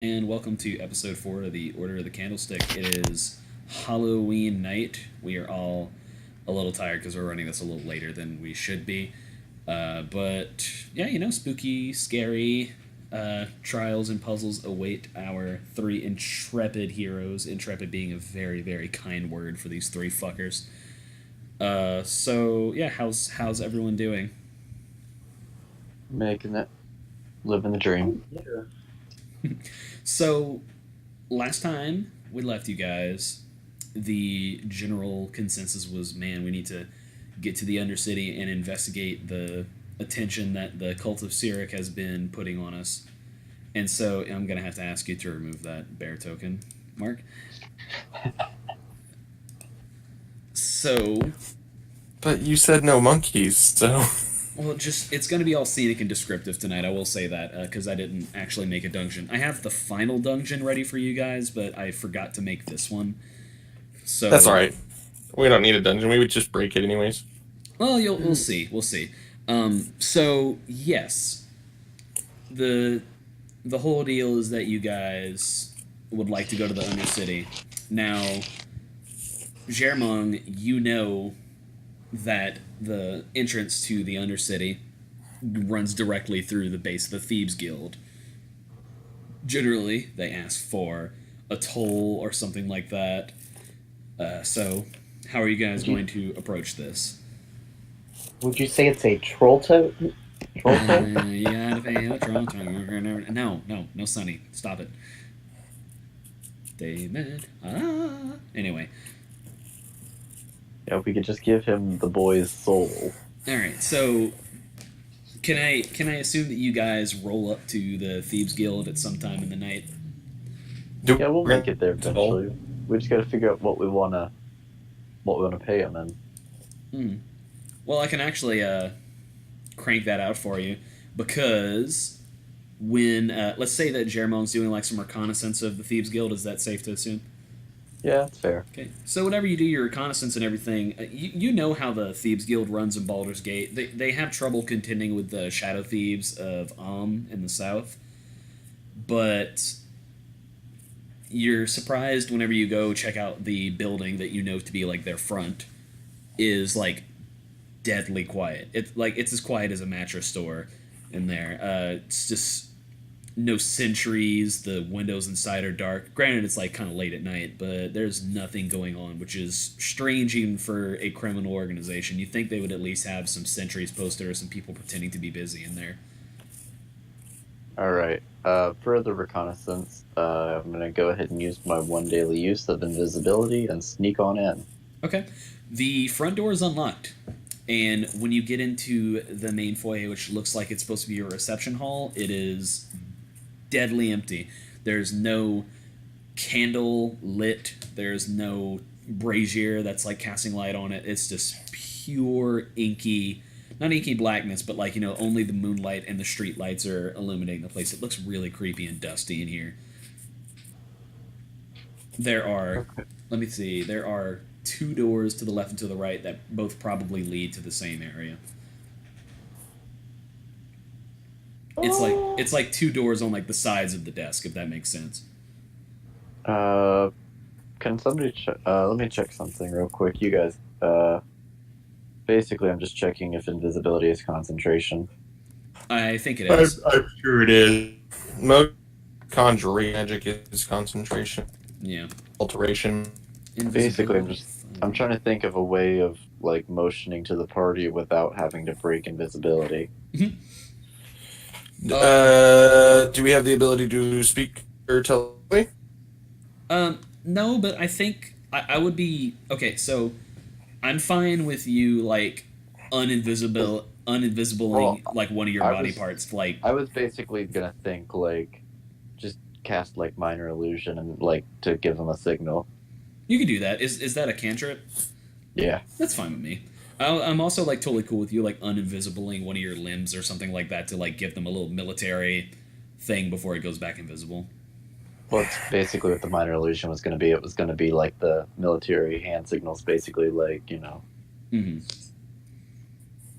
and welcome to episode 4 of the Order of the Candlestick. It is Halloween night. We are all a little tired because we're running this a little later than we should be. But yeah, spooky, scary trials and puzzles await our three intrepid heroes. Intrepid being a very, very kind word for these three fuckers. So yeah, how's everyone doing? Making it, living the dream. So last time we left you guys, the general consensus was, man, we need to get to the Undercity and investigate the attention that the cult of Sirik has been putting on us. And so I'm going to have to ask you to remove that bear token, Mark. So, But you said no monkeys, so well, just it's going to be all scenic and descriptive tonight. I will say that because I didn't actually make a dungeon. I have the final dungeon ready for you guys, but I forgot to make this one. that's all So, right. We don't need a dungeon. We would just break it anyways. well, we'll see. We'll see. So yes, the the whole deal is that you guys would like to go to the Undercity. Now, Germong, you know that the entrance to the Undercity runs directly through the base of the Thieves Guild. Generally, they ask for a toll or something like that. So, how are you guys going to approach this? Would you say it's a troll toad? Troll toad? You gotta pay a Toronto. No, Sonny, stop it. David. Anyway, Yeah, if we could just give him the boy's soul. all right. So, can I assume that you guys roll up to the Thieves Guild at some time in the night? Do Yeah, we'll we make it there eventually. We just got to figure out what we wanna pay him in. Hmm. Well, I can actually crank that out for you because when let's say that Jeremon's doing like some reconnaissance of the Thieves Guild, is that safe to assume? Yeah, that's fair. Okay. So whenever you do your reconnaissance and everything, you know how the Thieves Guild runs in Baldur's Gate. They have trouble contending with the Shadow Thieves of in the south, but you're surprised whenever you go check out the building that you know to be like their front is like deadly quiet. It's as quiet as a mattress store in there. It's just no sentries. The windows inside are dark. Granted, it's like kind of late at night, but there's nothing going on, which is strange even for a criminal organization. You think they would at least have some sentries posted or some people pretending to be busy in there. All right. For the reconnaissance, I'm gonna go ahead and use my one daily use of invisibility and sneak on in. Okay. The front door is unlocked. And when you get into the main foyer, which looks like it's supposed to be a reception hall, it is deadly empty. There's no candle lit. There's no brazier that's like casting light on it. It's just pure inky, not inky blackness, but like only the moonlight and the street lights are illuminating the place. It looks really creepy and dusty in here. There are, let me see, there are two doors to the left and to the right that both probably lead to the same area. It's like two doors on like the sides of the desk, if that makes sense. Uh, can somebody let me check something real quick. You guys. Basically, I'm just checking if invisibility is concentration. I think it I'm, is. I'm sure it is. Most conjuring magic is concentration, Yeah. alteration. Basically, Invisibility. I'm trying to think of a way of like motioning to the party without having to break invisibility. Do we have the ability to speak or telepathy? No, but I think I would be okay. So I'm fine with you like uninvisibling Well, like one of your I body was parts. Like I was basically gonna think like just cast like minor illusion and like to give them a signal. you could do that. Is that a cantrip? Yeah. That's fine with me. I'm also like totally cool with you like uninvisibling one of your limbs or something like that to like give them a little military thing before it goes back invisible. Well, it's basically what the minor illusion was gonna be. It was gonna be like the military hand signals, basically like Hmm.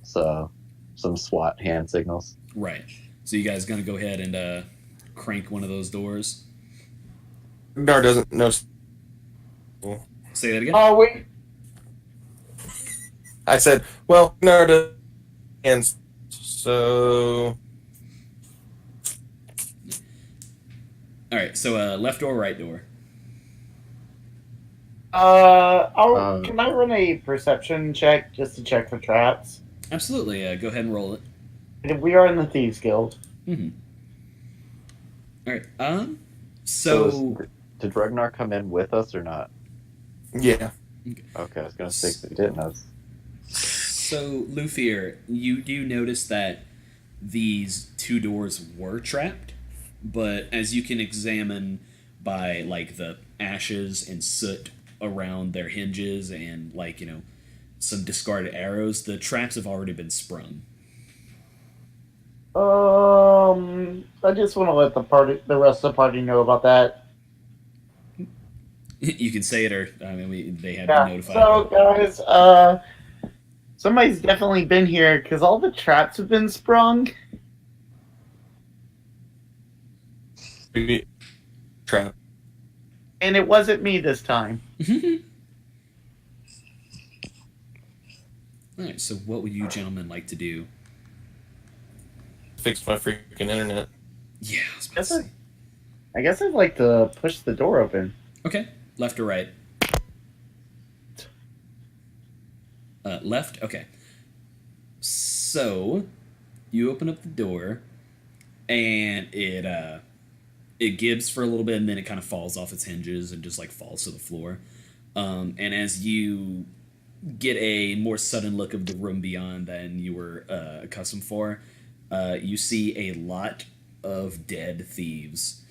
so some SWAT hand signals. Right. So you guys gonna go ahead and crank one of those doors? Ragnar doesn't know. Say that again. Oh, wait. I said, well, Ragnar doesn't. And so. All right. So left door, right door. Can I run a perception check just to check for traps? Absolutely. Go ahead and roll it. And we are in the Thieves Guild. Mm-hmm. All right. So did Ragnar come in with us or not? Yeah. Okay, I was gonna say 'cause he didn't know. So Luthier, you do notice that these two doors were trapped, but as you can examine by like the ashes and soot around their hinges and like some discarded arrows, the traps have already been sprung. I just want to let the rest of the party know about that. You can say it, or I mean, they have Yeah. been notified. So, guys, somebody's definitely been here because all the traps have been sprung. Trap. And it wasn't me this time. All right. So, what would you gentlemen like to do? Fix my freaking internet. Yeah. I was about to say. I guess I'd like to push the door open. Okay. Left or right? Left? Okay. So, you open up the door, and it gives for a little bit, and then it kind of falls off its hinges and just like falls to the floor. And as you get a more sudden look of the room beyond than you were accustomed for, you see a lot of dead thieves.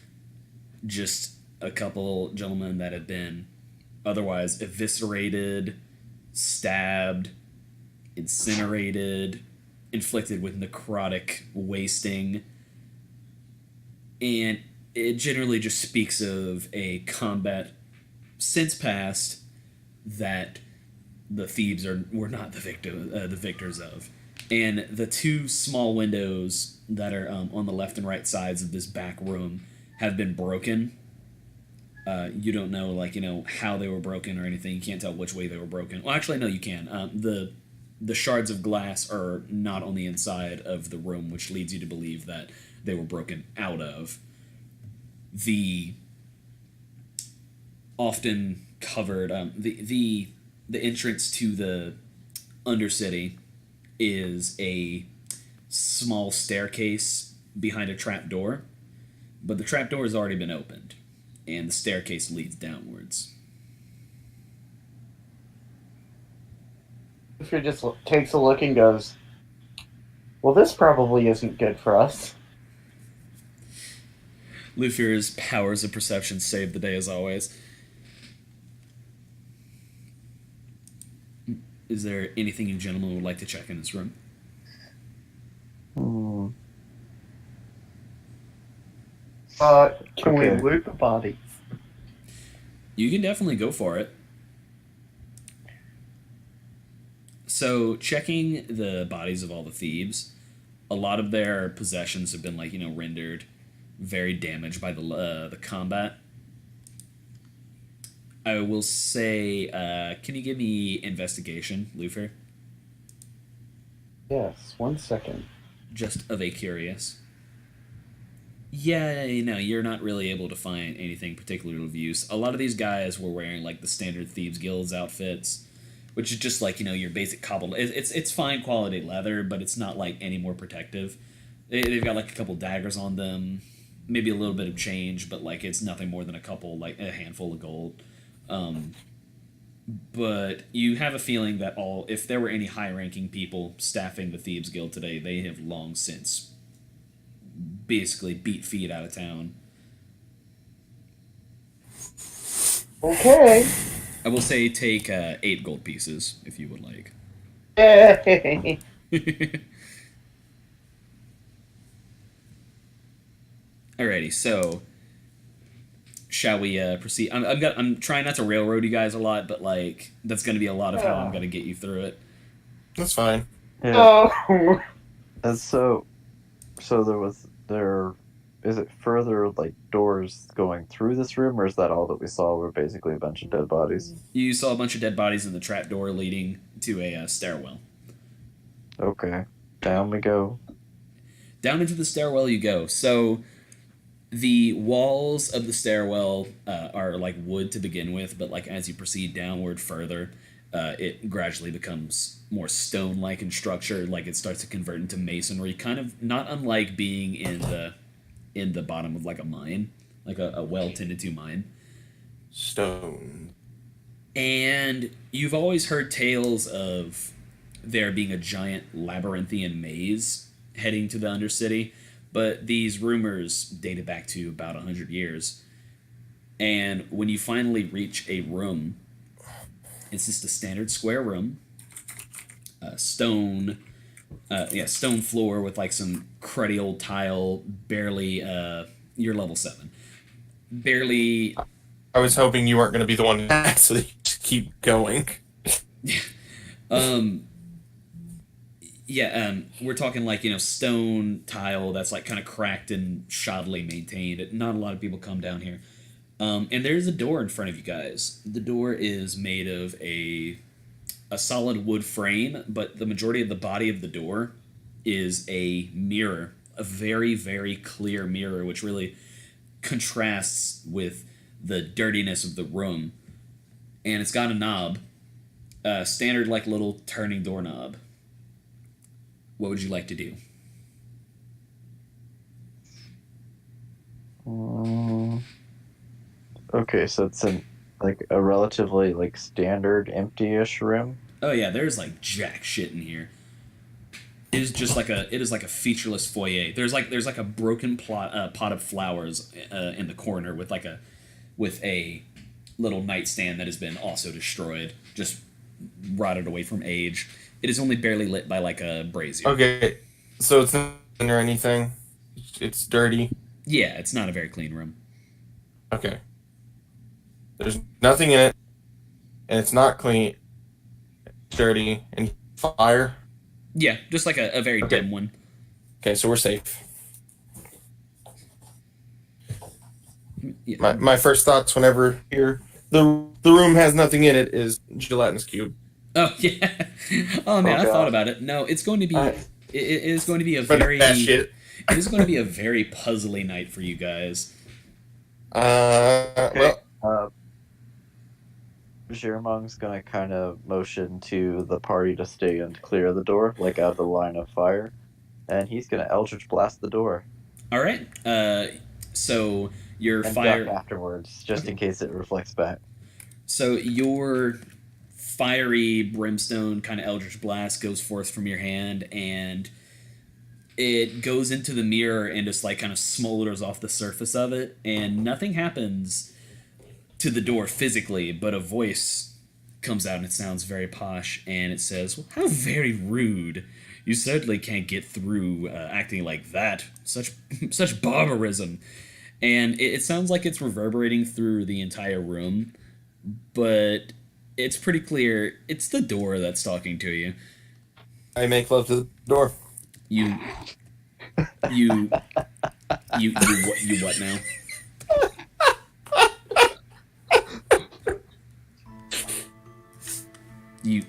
Just a couple gentlemen that have been otherwise eviscerated, stabbed, incinerated, inflicted with necrotic wasting. And it generally just speaks of a combat since past that the thieves were not the victors of. And the two small windows that are on the left and right sides of this back room have been broken. You don't know, how they were broken or anything. You can't tell which way they were broken. Well, actually, no, you can. The shards of glass are not on the inside of the room, which leads you to believe that they were broken out of. The often covered the entrance to the Undercity is a small staircase behind a trap door, but the trap door has already been opened, and the staircase leads downwards. Luther just takes a look and goes, well, this probably isn't good for us. Lufir's powers of perception save the day as always. Is there anything you gentlemen would like to check in this room? Can we loot the bodies? You can definitely go for it. So, checking the bodies of all the thieves, a lot of their possessions have been rendered very damaged by the combat. I will say, can you give me investigation, Lufer? Yes, 1 second. Just of a curious. Yeah, you're not really able to find anything particularly of use. A lot of these guys were wearing the standard Thieves Guild's outfits, which is just your basic cobbled. It's fine quality leather, but it's not any more protective. They've got a couple daggers on them, maybe a little bit of change, but it's nothing more than a handful of gold. But you have a feeling that if there were any high-ranking people staffing the Thieves Guild today, they have long since basically beat feet out of town. Okay. I will say take 8 gold pieces if you would like. Yay. Alrighty, so shall we proceed? I'm trying not to railroad you guys a lot, but that's going to be a lot of how I'm going to get you through it. That's fine. Yeah. Oh. And so is it further like doors going through this room, or is that all that we saw? Were basically a bunch of dead bodies. You saw a bunch of dead bodies in the trapdoor leading to a stairwell. Okay, down we go. Down into the stairwell you go. So the walls of the stairwell are like wood to begin with, but like as you proceed downward further, it gradually becomes more stone-like in structure. Like it starts to convert into masonry, kind of not unlike being in the bottom of like a mine, like a well tended to mine. Stone. And you've always heard tales of there being a giant labyrinthian maze heading to the Undercity, but these rumors dated back to about 100 years. And when you finally reach a room, it's just a standard square room, stone floor with like some cruddy old tile, barely, you're level 7. Barely. I was hoping you weren't going to be the one to actually just keep going. We're talking like, stone tile that's like kind of cracked and shoddily maintained. Not a lot of people come down here. And there's a door in front of you guys. The door is made of a solid wood frame, but the majority of the body of the door is a mirror, a very, very clear mirror, which really contrasts with the dirtiness of the room. And it's got a knob, standard like little turning doorknob. What would you like to do? Okay, so it's like a relatively like standard empty-ish room. Oh yeah, there's like jack shit in here. It is like a featureless foyer. There's like a broken pot of flowers in the corner with a little nightstand that has been also destroyed, just rotted away from age. It is only barely lit by like a brazier. Okay, so it's not in or anything. It's dirty. Yeah, it's not a very clean room. Okay. There's nothing in it, and it's not clean. It's dirty and fire. Yeah, just like a very dim one. Okay, so we're safe. Yeah. My first thoughts whenever here the room has nothing in it is gelatinous cube. Oh yeah. Oh man, I thought about it. No, it's going to be. It is going to be a very. It is going to be a very puzzly night for you guys. Well. Jirmong's gonna kind of motion to the party to stay and clear the door, like out of the line of fire, and he's gonna Eldritch Blast the door. All right. So your and fire duck afterwards, just in case it reflects back. So your fiery brimstone kind of Eldritch Blast goes forth from your hand, and it goes into the mirror and just like kind of smolders off the surface of it, and nothing happens to the door physically, but a voice comes out and it sounds very posh, and it says, "Well, how very rude. You certainly can't get through acting like that. Such barbarism." And it sounds like it's reverberating through the entire room, but it's pretty clear it's the door that's talking to you. I make love to the door. You what now? You.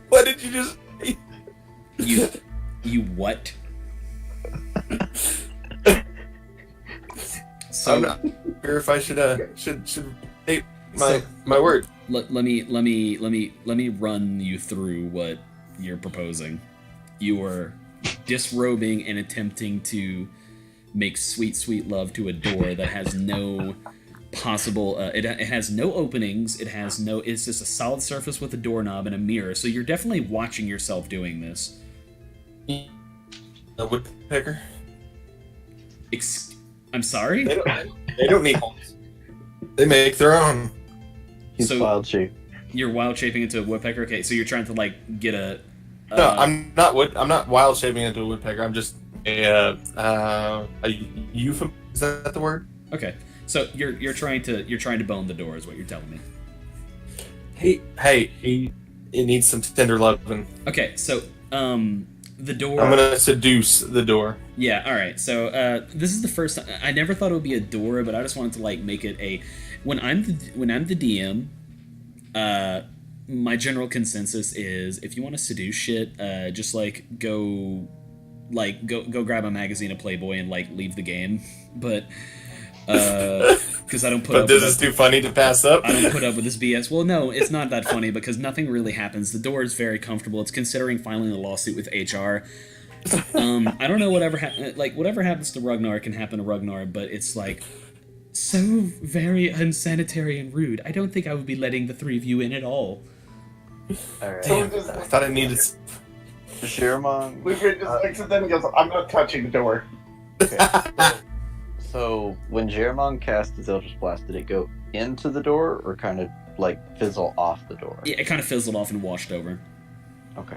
What did you just say? You what? So I'm not sure if I should take my word. Let me run you through what you're proposing. You are disrobing and attempting to make sweet love to a door that has no possible it has no openings, it's just a solid surface with a doorknob and a mirror, so you're definitely watching yourself doing this. A woodpecker? I'm sorry? They don't need homes. They make their own. He's wild shape. You're wild shaping into a woodpecker? Okay, so you're trying to like get a no, I'm not wild shaping into a woodpecker. I'm just a euphemism. Is that the word? Okay. So you're trying to bone the door is what you're telling me. Hey, it needs some tender loving. Okay, so The door. I'm gonna seduce the door. Yeah. All right. So this is the first time. I never thought it would be a door, but I just wanted to like make it a. When I'm the DM, my general consensus is if you want to seduce shit, just like go grab a magazine of Playboy and like leave the game. But because I don't put But up. this is too funny to pass up. I don't put up with this BS. Well, no, it's not that funny because nothing really happens. The door is very comfortable. It's considering filing a lawsuit with HR. I don't know whatever happens to Ragnar can happen to Ragnar, but it's like so very unsanitary and rude. I don't think I would be letting the three of you in at all. Alright. Damn, I thought I needed. Shiramon. Luffy just looks at them and goes, I'm not touching the door. Okay. So when Jeremon cast his Eldritch Blast, did it go into the door or kind of like fizzle off the door? Yeah, it kind of fizzled off and washed over. Okay.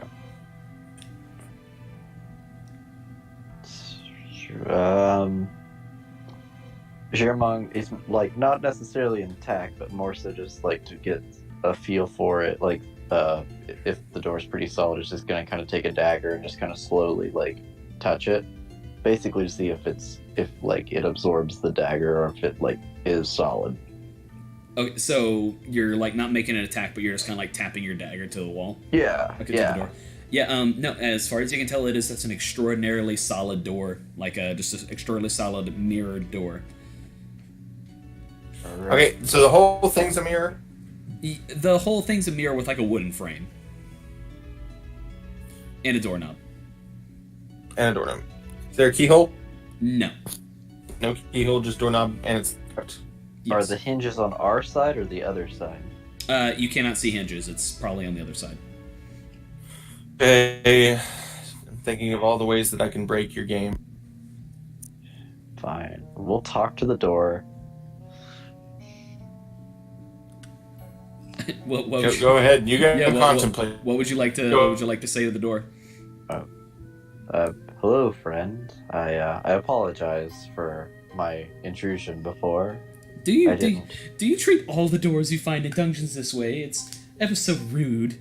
Jeremon is like not necessarily in attack, but more so just like to get a feel for it. Like, if the door's pretty solid, it's just gonna kind of take a dagger and just kind of slowly like touch it, basically to see if it absorbs the dagger or if it like is solid. Okay, so you're like not making an attack, but you're just kind of like tapping your dagger to the wall. Yeah. Okay, to the door. Yeah. No. As far as you can tell, that's an extraordinarily solid door, like just an extraordinarily solid mirrored door. Alright. Okay, so the whole thing's a mirror. The whole thing's a mirror with like a wooden frame and a doorknob. And a doorknob. Is there a keyhole? No. No keyhole, just doorknob, and it's tucked. Yes. Are the hinges on our side or the other side? You cannot see hinges. It's probably on the other side. Okay. I'm thinking of all the ways that I can break your game. Fine. We'll talk to the door. Go ahead. You guys contemplate. What would you like to say to the door? Hello, friend. I apologize for my intrusion before. Do you treat all the doors you find in dungeons this way? It's ever so rude.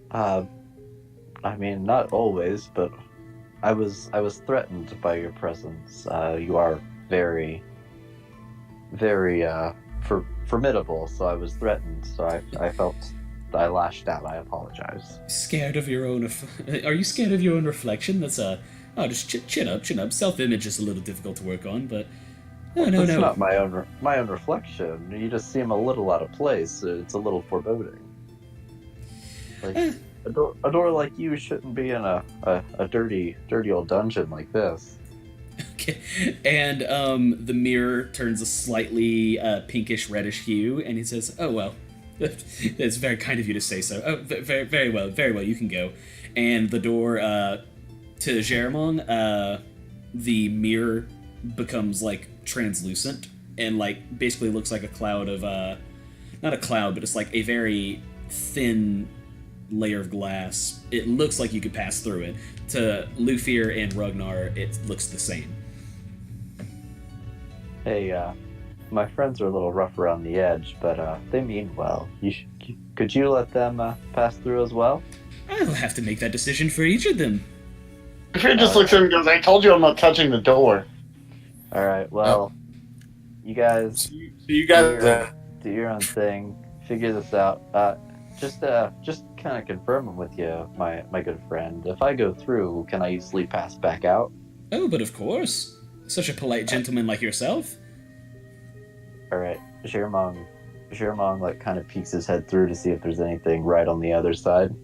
I mean, not always, but I was threatened by your presence. You are very, very formidable, so I was threatened. So I felt I lashed out. I apologize. Scared of your own? Are you scared of your own reflection? That's just chin up. Self-image is a little difficult to work on, but no. It's not my own reflection. You just seem a little out of place. It's a little foreboding. Like a door like you shouldn't be in a dirty old dungeon like this. Okay, and the mirror turns a slightly pinkish reddish hue, and he says, "Oh well, it's very kind of you to say so. Oh, very well, you can go." And the door to Jeremon, the mirror becomes like translucent and like basically looks like a cloud of not a cloud, but it's like a very thin layer of glass. It looks like you could pass through it. To Lufir and Ragnar, it looks the same. Hey, my friends are a little rough around the edge, but they mean well. Could you let them pass through as well? I'll have to make that decision for each of them. Luffy just looks at him and goes, I told you I'm not touching the door. Alright, well, you guys... You guys... do your own thing. Figure this out. Just kind of confirming with you, my good friend. If I go through, can I easily pass back out? Oh, but of course. Such a polite gentleman like yourself. Alright, Jeremon like kind of peeks his head through to see if there's anything right on the other side.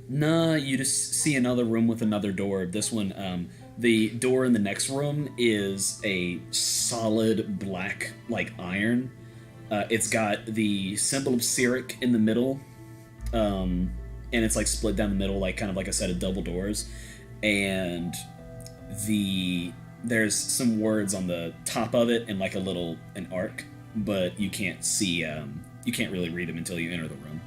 Nah, you just see another room with another door. This one, the door in the next room is a solid black, like iron. It's got the symbol of Cyric in the middle, and it's like split down the middle, like kind of like a set of double doors. And there's some words on the top of it and like an arc, but you can't see, you can't really read them until you enter the room.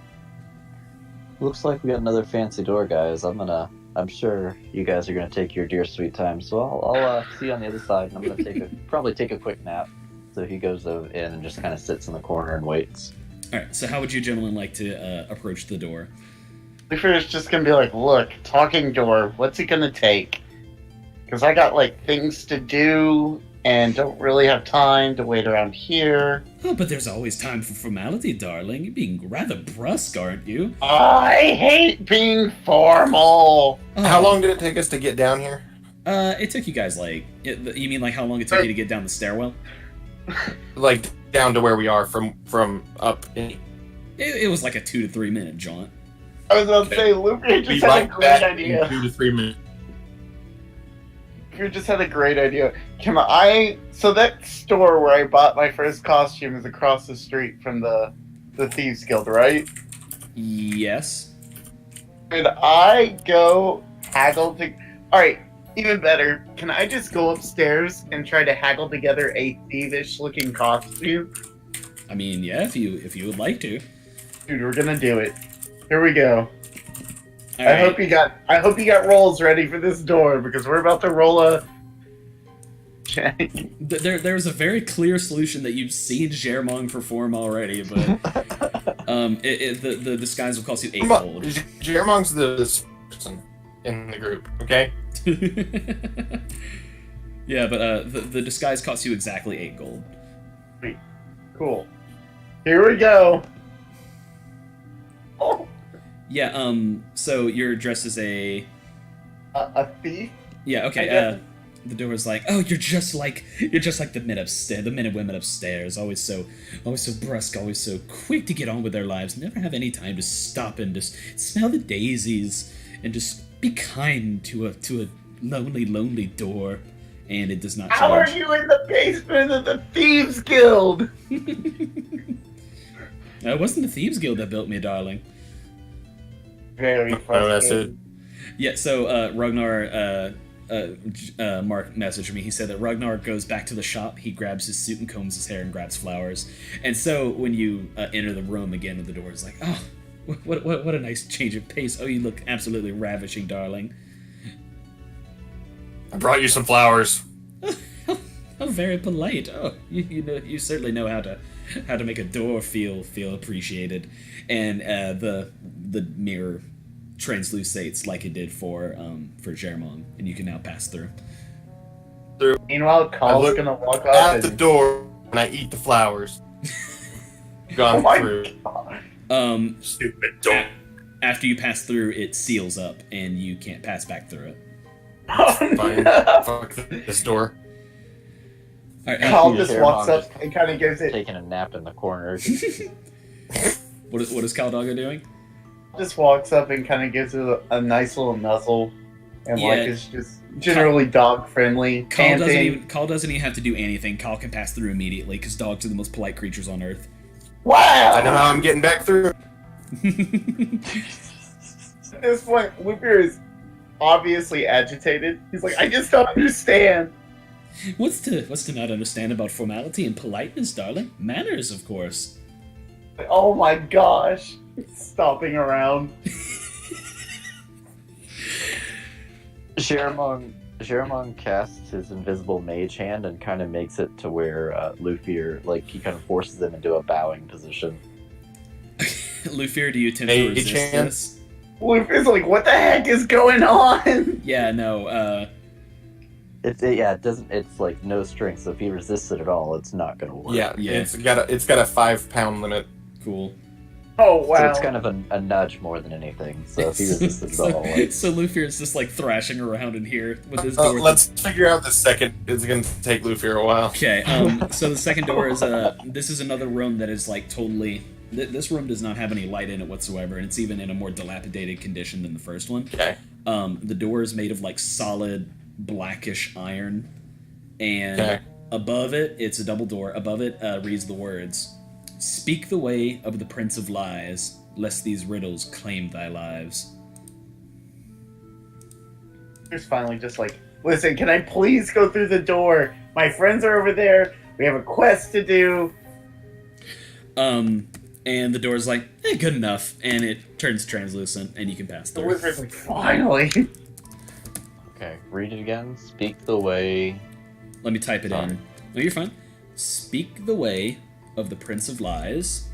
Looks like we got another fancy door, guys. I'm sure you guys are gonna take your dear sweet time, so I'll see you on the other side, and I'm gonna probably take a quick nap. So he goes in and just kind of sits in the corner and waits. All right. So how would you gentlemen like to approach the door? Luffy's just gonna be like, look, talking door, what's it gonna take? Because I got, like, things to do and don't really have time to wait around here. Oh, but there's always time for formality, darling. You're being rather brusque, aren't you? I hate being formal. How long did it take us to get down here? It took you guys you mean like how long it took you to get down the stairwell? Like down to where we are from up in. It was like a 2 to 3 minute jaunt. I was about to say, Luffy Be just had a right great back idea. in 2 to 3 minutes. You just had a great idea. So that store where I bought my first costume is across the street from the Thieves Guild, right? Yes. Could I go haggle to... Alright, even better. Can I just go upstairs and try to haggle together a thievish looking costume? I mean, yeah, if you would like to. Dude, we're gonna do it. Here we go. All I right. hope you got rolls ready for this door because we're about to roll a check. There's a very clear solution that you've seen Jermong perform already, but the disguise will cost you 8 gold. Jermong's the person in the group, okay? Yeah, but the disguise costs you exactly 8 gold. Cool. Here we go. Oh, Yeah. So you're dressed as a. a thief? Yeah. I Okay. guess- The door's like, oh, you're just like the men upstairs, the men and women upstairs, always so brusque, always so quick to get on with their lives, never have any time to stop and just smell the daisies and just be kind to a lonely door, and it does not change. How are you in the basement of the Thieves Guild? It wasn't the Thieves Guild that built me, darling. Very Oh, frustrating. that's it. Yeah. So Ragnar. Mark messaged me. He said that Ragnar goes back to the shop. He grabs his suit and combs his hair and grabs flowers. And so when you enter the room again, at the door is like, oh, what a nice change of pace. Oh, you look absolutely ravishing, darling. I brought you some flowers. How very polite. Oh, you certainly know how to make a door feel appreciated. And the mirror translucates like it did for Jermong, and you can now pass through. Meanwhile, I Call's look gonna walk up At the and... door and I eat the flowers. Gone Oh my through. God. Stupid door. After you pass through, it seals up, and you can't pass back through it. Oh, Fine. no. Fuck this door. All right. Call Your just hair walks mom up and kind of gives it... Taking a nap in the corner. What is Caldoggo doing? Just walks up and kind of gives it a nice little nuzzle. And Yeah. like, it's just generally dog friendly. Call doesn't even have to do anything. Call can pass through immediately because dogs are the most polite creatures on earth. Wow! I know how I'm getting back through. At this point, Looper is obviously agitated. He's like, I just don't understand. What's to not understand about formality and politeness, darling? Manners, of course. Oh my gosh. Stomping around. Jermong casts his invisible mage hand and kind of makes it to where Luffy, like, he kind of forces him into a bowing position. Lufir, do you attempt Hey, to resist Chan. this? Looper's like, what the heck is going on? Yeah, no. It doesn't. It's like no strength. So if he resists it at all, it's not gonna work. Yeah, Yeah. it's got a 5-pound limit. Cool. Oh So wow. it's kind of a nudge more than anything. So if he resists it at all, like, So Lufir is just like thrashing around in here with his door. Let's figure out the second. It's gonna take Luffy a while. Okay, so the second door is this is another room that is like totally. This room does not have any light in it whatsoever, and it's even in a more dilapidated condition than the first one. Okay. The door is made of like solid blackish iron, and Okay. above it, it's a double door. Above it reads the words, "Speak the way of the Prince of Lies, lest these riddles claim thy lives." Looper's finally just like, listen, can I please go through the door? My friends are over there. We have a quest to do. And the door's like, good enough, and it turns translucent, and you can pass The through. Looper's like, finally. okay, read it again. Speak the way. Let me type it Sorry. in. No, you're fine. Speak the way of the Prince of Lies,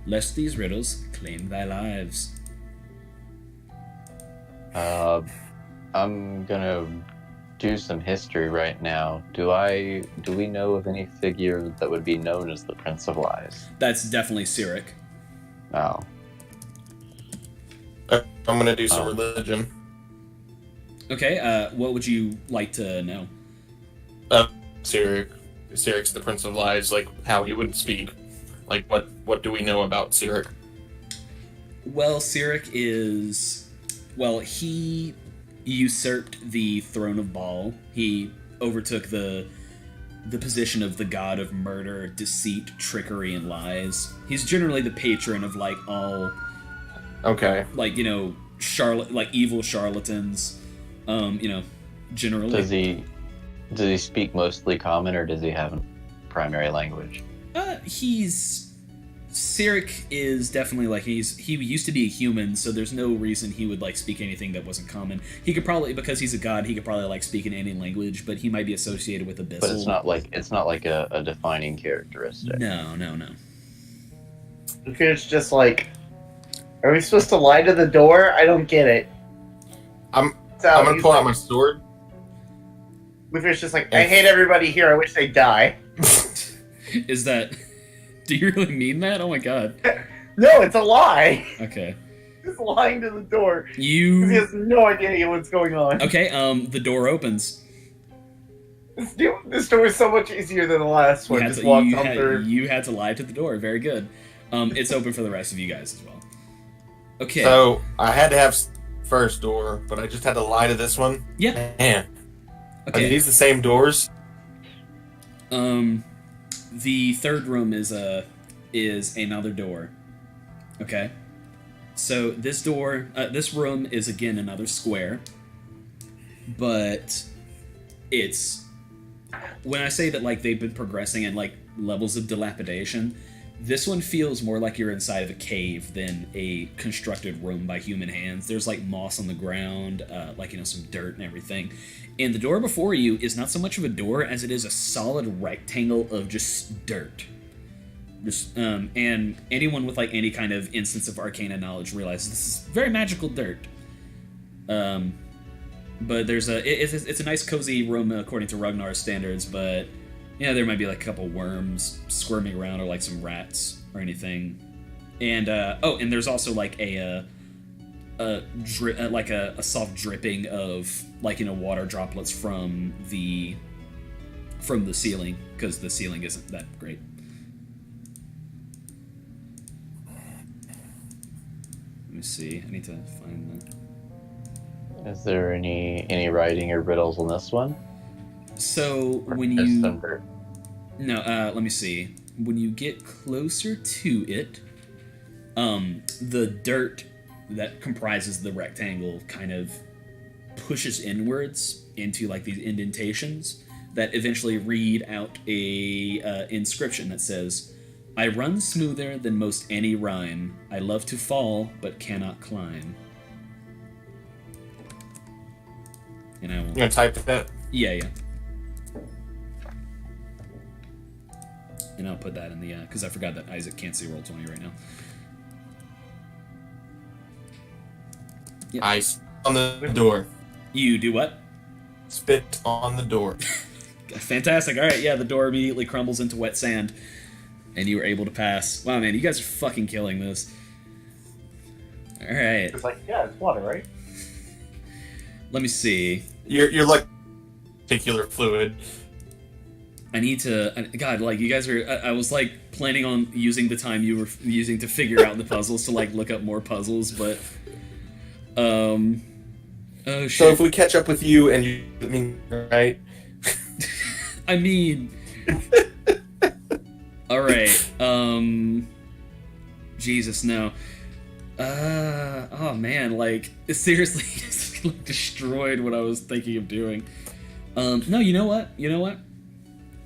lest these riddles claim thy lives. I'm gonna do some history right now. Do we know of any figure that would be known as the Prince of Lies? That's definitely Cyric. Oh. I'm gonna do some religion. Okay, what would you like to know? Cyric's the Prince of Lies, like how he would speak. Like what do we know about Cyric? Well, Cyric is... Well, he usurped the throne of Bhaal. He overtook the position of the god of murder, deceit, trickery, and lies. He's generally the patron of, like, all... Okay. Like, you know, evil charlatans. Generally. Does he speak mostly common, or does he have a primary language? Cyric is definitely like he used to be a human, so there's no reason he would like speak anything that wasn't common. He could probably, because he's a god, he could probably like speak in any language, but he might be associated with Abyssal. But it's not like a defining characteristic. No. It's just like, are we supposed to lie to the door? I don't get it. I'm gonna pull out my sword. Luther's just like, I hate everybody here. I wish they'd die. Is that? Do you really mean that? Oh my god. No, it's a lie. Okay. He's lying to the door. You. He has no idea what's going on. Okay. The door opens. This door is so much easier than the last one. Just walked on through. You had to lie to the door. Very good. It's open for the rest of you guys as well. Okay. So I had to have first door, but I just had to lie to this one. Yeah. Man. Okay. Are these the same doors? The third room is another door. Okay. So this room is again another square, but it's, when I say that like they've been progressing in like levels of dilapidation, this one feels more like you're inside of a cave than a constructed room by human hands. There's like moss on the ground, some dirt and everything. And the door before you is not so much of a door as it is a solid rectangle of just dirt. And anyone with like any kind of instance of arcana knowledge realizes this is very magical dirt. But it's a nice cozy room according to Ragnar's standards, but yeah, there might be like a couple worms squirming around or like some rats or anything. And and there's also like a soft dripping of water droplets from the ceiling, because the ceiling isn't that great. Let me see. I need to find that. Is there any writing or riddles on this one? So Or when just you some dirt? no, let me see. When you get closer to it, the dirt that comprises the rectangle kind of pushes inwards into like these indentations that eventually read out a inscription that says, "I run smoother than most any rhyme. I love to fall, but cannot climb." And I will... You gonna type that? Yeah. And I'll put that in the, because I forgot that Isaac can't see Roll20 right now. Yep. Ice on the door. You do what? Spit on the door. Fantastic. All right, yeah, the door immediately crumbles into wet sand, and you were able to pass. Wow, man, you guys are fucking killing this. All right. It's like, yeah, it's water, right? Let me see. You're like particular fluid. I need to... God, like, you guys are... I was, like, planning on using the time you were using to figure out the puzzles to, like, look up more puzzles, but... Oh, shit. So if we catch up with you and you... I mean, right? I mean... Alright, Jesus, no. Oh, man, like, it seriously just, like, destroyed what I was thinking of doing. No, you know what?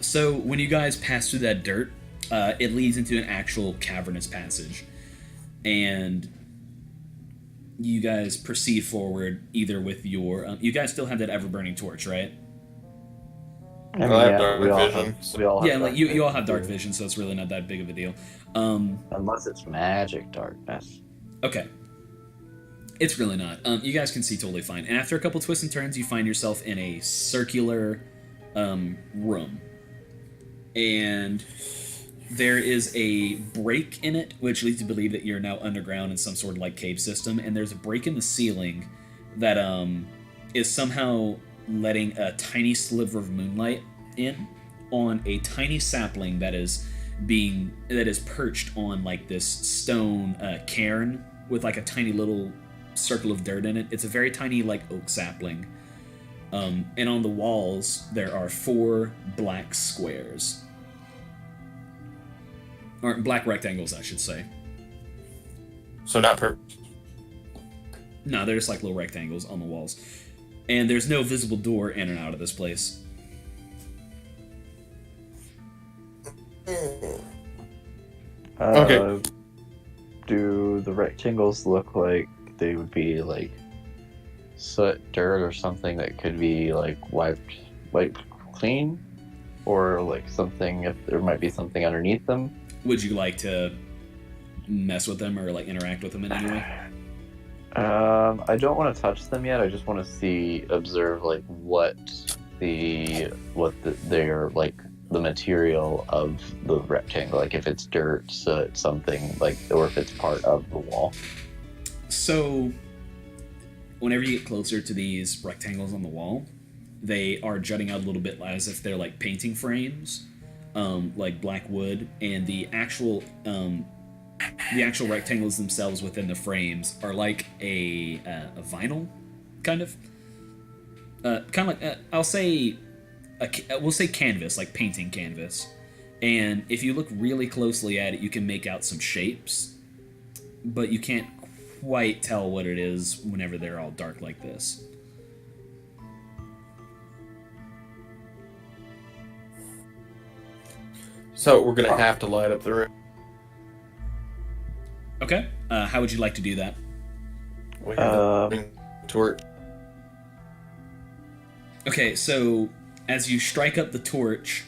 So, when you guys pass through that dirt, it leads into an actual cavernous passage. And you guys proceed forward either with your... you guys still have that ever-burning torch, right? I mean, I have yeah, dark we all vision. have, we all have Yeah, like, dark you all have vision. dark vision, so it's really not that big of a deal. Unless it's magic darkness. Okay. It's really not. You guys can see totally fine. And after a couple twists and turns, you find yourself in a circular room. And there is a break in it, which leads you to believe that you're now underground in some sort of like cave system. And there's a break in the ceiling that is somehow letting a tiny sliver of moonlight in on a tiny sapling that is perched on like this stone cairn with like a tiny little circle of dirt in it. It's a very tiny like oak sapling. And on the walls there are 4 black squares. Or black rectangles, I should say. So not purple. No, they're just like little rectangles on the walls. And there's no visible door in and out of this place. Okay. Do the rectangles look like they would be like soot, dirt, or something that could be like wiped clean? Or like something, if there might be something underneath them? Would you like to mess with them or like interact with them in any way? I don't want to touch them yet. I just want to observe like they're like the material of the rectangle, like if it's dirt, soot, something like, or if it's part of the wall. So, whenever you get closer to these rectangles on the wall, they are jutting out a little bit as if they're like painting frames, like black wood, and the actual rectangles themselves within the frames are like a vinyl, kind of like we'll say canvas, like painting canvas. And if you look really closely at it, you can make out some shapes, but you can't quite tell what it is whenever they're all dark like this. So we're gonna have to light up the room. Okay. How would you like to do that? We have a torch. Okay, so as you strike up the torch,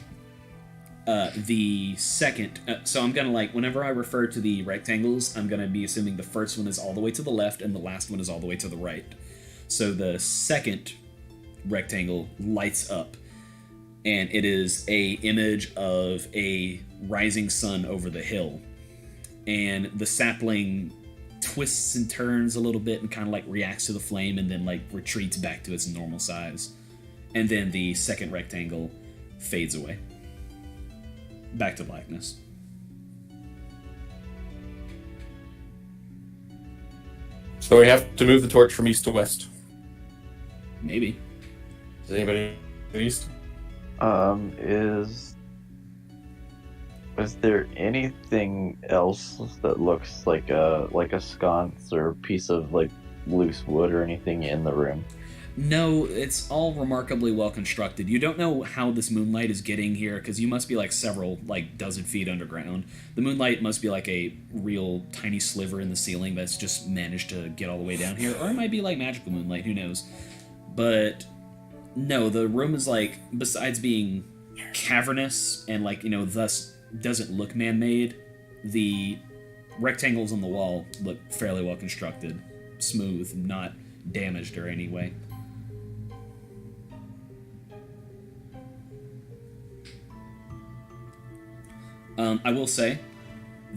the second... so I'm gonna like, whenever I refer to the rectangles, I'm gonna be assuming the first one is all the way to the left and the last one is all the way to the right. So the second rectangle lights up, and it is a image of a rising sun over the hill. And the sapling twists and turns a little bit and kind of like reacts to the flame and then like retreats back to its normal size. And then the second rectangle fades away. Back to blackness. So we have to move the torch from east to west. Maybe. Is anybody east? Is there anything else that looks like a sconce or a piece of like loose wood or anything in the room? No, it's all remarkably well constructed. You don't know how this moonlight is getting here, because you must be like several, like dozen feet underground. The moonlight must be like a real tiny sliver in the ceiling that's just managed to get all the way down here. Or it might be like magical moonlight, who knows. But no, the room is like, besides being cavernous and like, you know, thus doesn't look man-made, the rectangles on the wall look fairly well constructed, smooth, not damaged or any way. I will say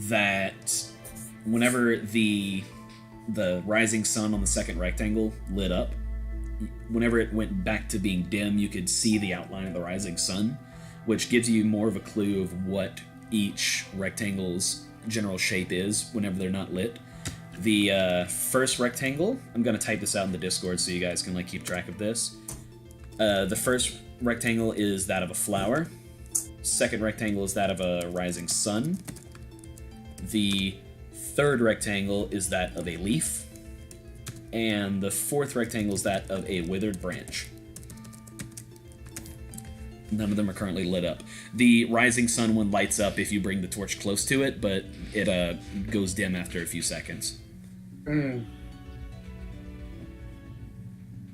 that whenever the rising sun on the second rectangle lit up, whenever it went back to being dim, you could see the outline of the rising sun, which gives you more of a clue of what each rectangle's general shape is whenever they're not lit. The first rectangle, I'm going to type this out in the Discord so you guys can like keep track of this. The first rectangle is that of a flower. Second rectangle is that of a rising sun. The third rectangle is that of a leaf. And the fourth rectangle is that of a withered branch. None of them are currently lit up. The rising sun one lights up if you bring the torch close to it, but it goes dim after a few seconds. Can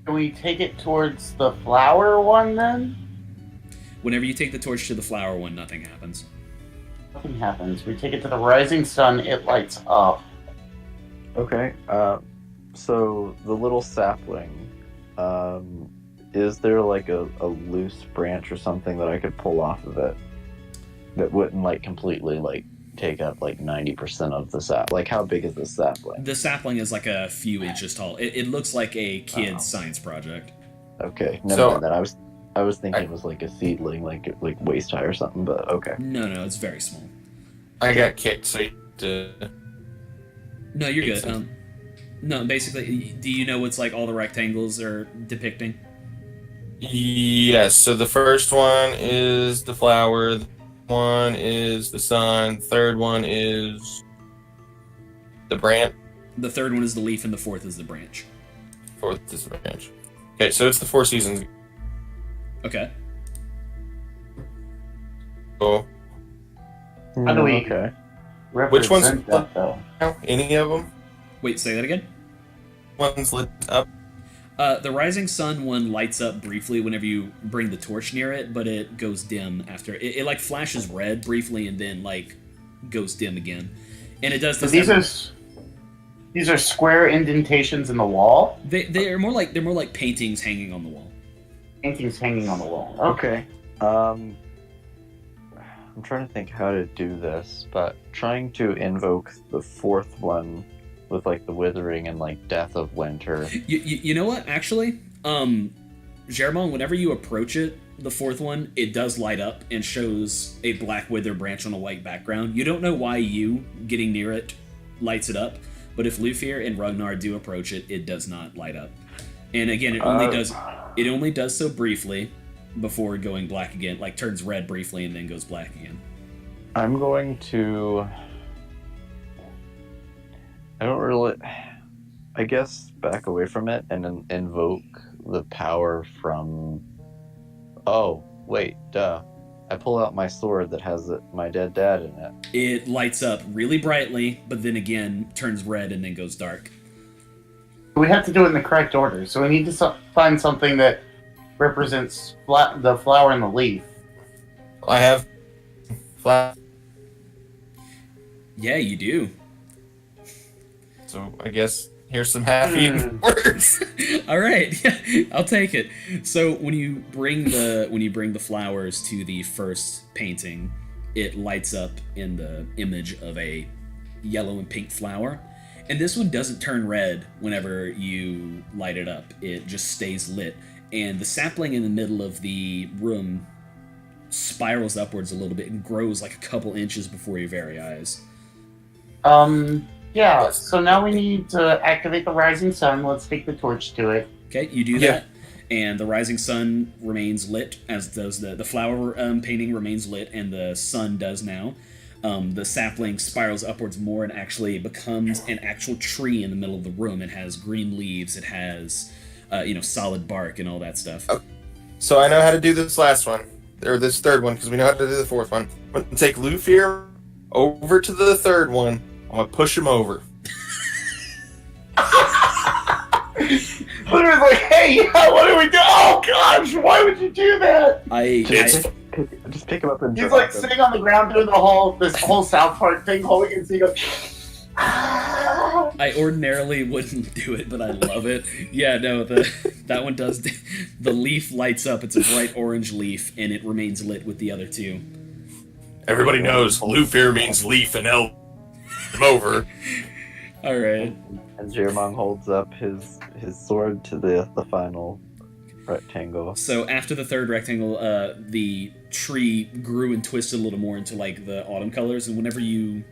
we take it towards the flower one then? Whenever you take the torch to the flower one, nothing happens. Nothing happens. We take it to the rising sun, it lights up. Okay. So the little sapling, is there like a loose branch or something that I could pull off of it that wouldn't like completely like take up like 90% of the sap? Like how big is this sapling? The sapling is like a few inches tall. It looks like a kid's science project. Okay, never So- mind that. I was thinking it was like a seedling, like waist high or something. But okay. No, it's very small. I got kicked, so you have to... No, you're good. Makes No, basically, do you know what's like all the rectangles are depicting? Yes, so the first one is the flower, the one is the sun, third one is the branch, The third one is the leaf, and the fourth is the branch. fourth is the branch. Okay, so it's the 4 seasons. Okay. Oh, How do we- Okay. Which one's- Represent that, though? any of them? Wait, say that again? One's lit up. The rising sun one lights up briefly whenever you bring the torch near it, but it goes dim after. It like flashes red briefly and then like goes dim again. And it does So this. these are square indentations in the wall. They're more like paintings hanging on the wall. Paintings hanging on the wall. Okay. I'm trying to think how to do this, but trying to invoke the fourth one with like the withering and like death of winter. You know what? Actually, Germont, whenever you approach it, the fourth one, it does light up and shows a black wither branch on a white background. You don't know why you getting near it lights it up, but if Lufir and Ragnar do approach it, it does not light up. And again, it only does so briefly before going black again, like turns red briefly and then goes black again. I'm going to. I guess back away from it and then invoke the power from. Oh, wait, duh. I pull out my sword that has my dead dad in it. It lights up really brightly, but then again turns red and then goes dark. We have to do it in the correct order. So we need to find something that represents the flower and the leaf. I have flat, Yeah, you do. so I guess here's some half-eaten words. All right, I'll take it. So when you bring the flowers to the first painting, it lights up in the image of a yellow and pink flower. And this one doesn't turn red whenever you light it up. It just stays lit. And the sapling in the middle of the room spirals upwards a little bit and grows like a couple inches before your very eyes. Yeah, so now we need to activate the rising sun. Let's take the torch to it. Okay, you do that. And the rising sun remains lit, as does the flower painting remains lit, and the sun does now. The sapling spirals upwards more and actually becomes an actual tree in the middle of the room. It has green leaves. It has, solid bark and all that stuff. So I know how to do this last one, or this third one, because we know how to do the fourth one. I'm going to take Lufir over to the third one. I'm going to push him over. Literally like, hey, yeah, what do we do? Oh gosh, why would you do that? Just pick him up and He's drop like him. sitting on the ground doing this whole South Park thing, holding it, and so he goes. "Ah." I ordinarily wouldn't do it, but I love it. Yeah, no, that one does. The leaf lights up. It's a bright orange leaf, and it remains lit with the other two. Everybody knows Lufir means leaf and elf. Him over. All right. And Jermong holds up his sword to the final rectangle. So after the third rectangle, the tree grew and twisted a little more into like the autumn colors, and whenever you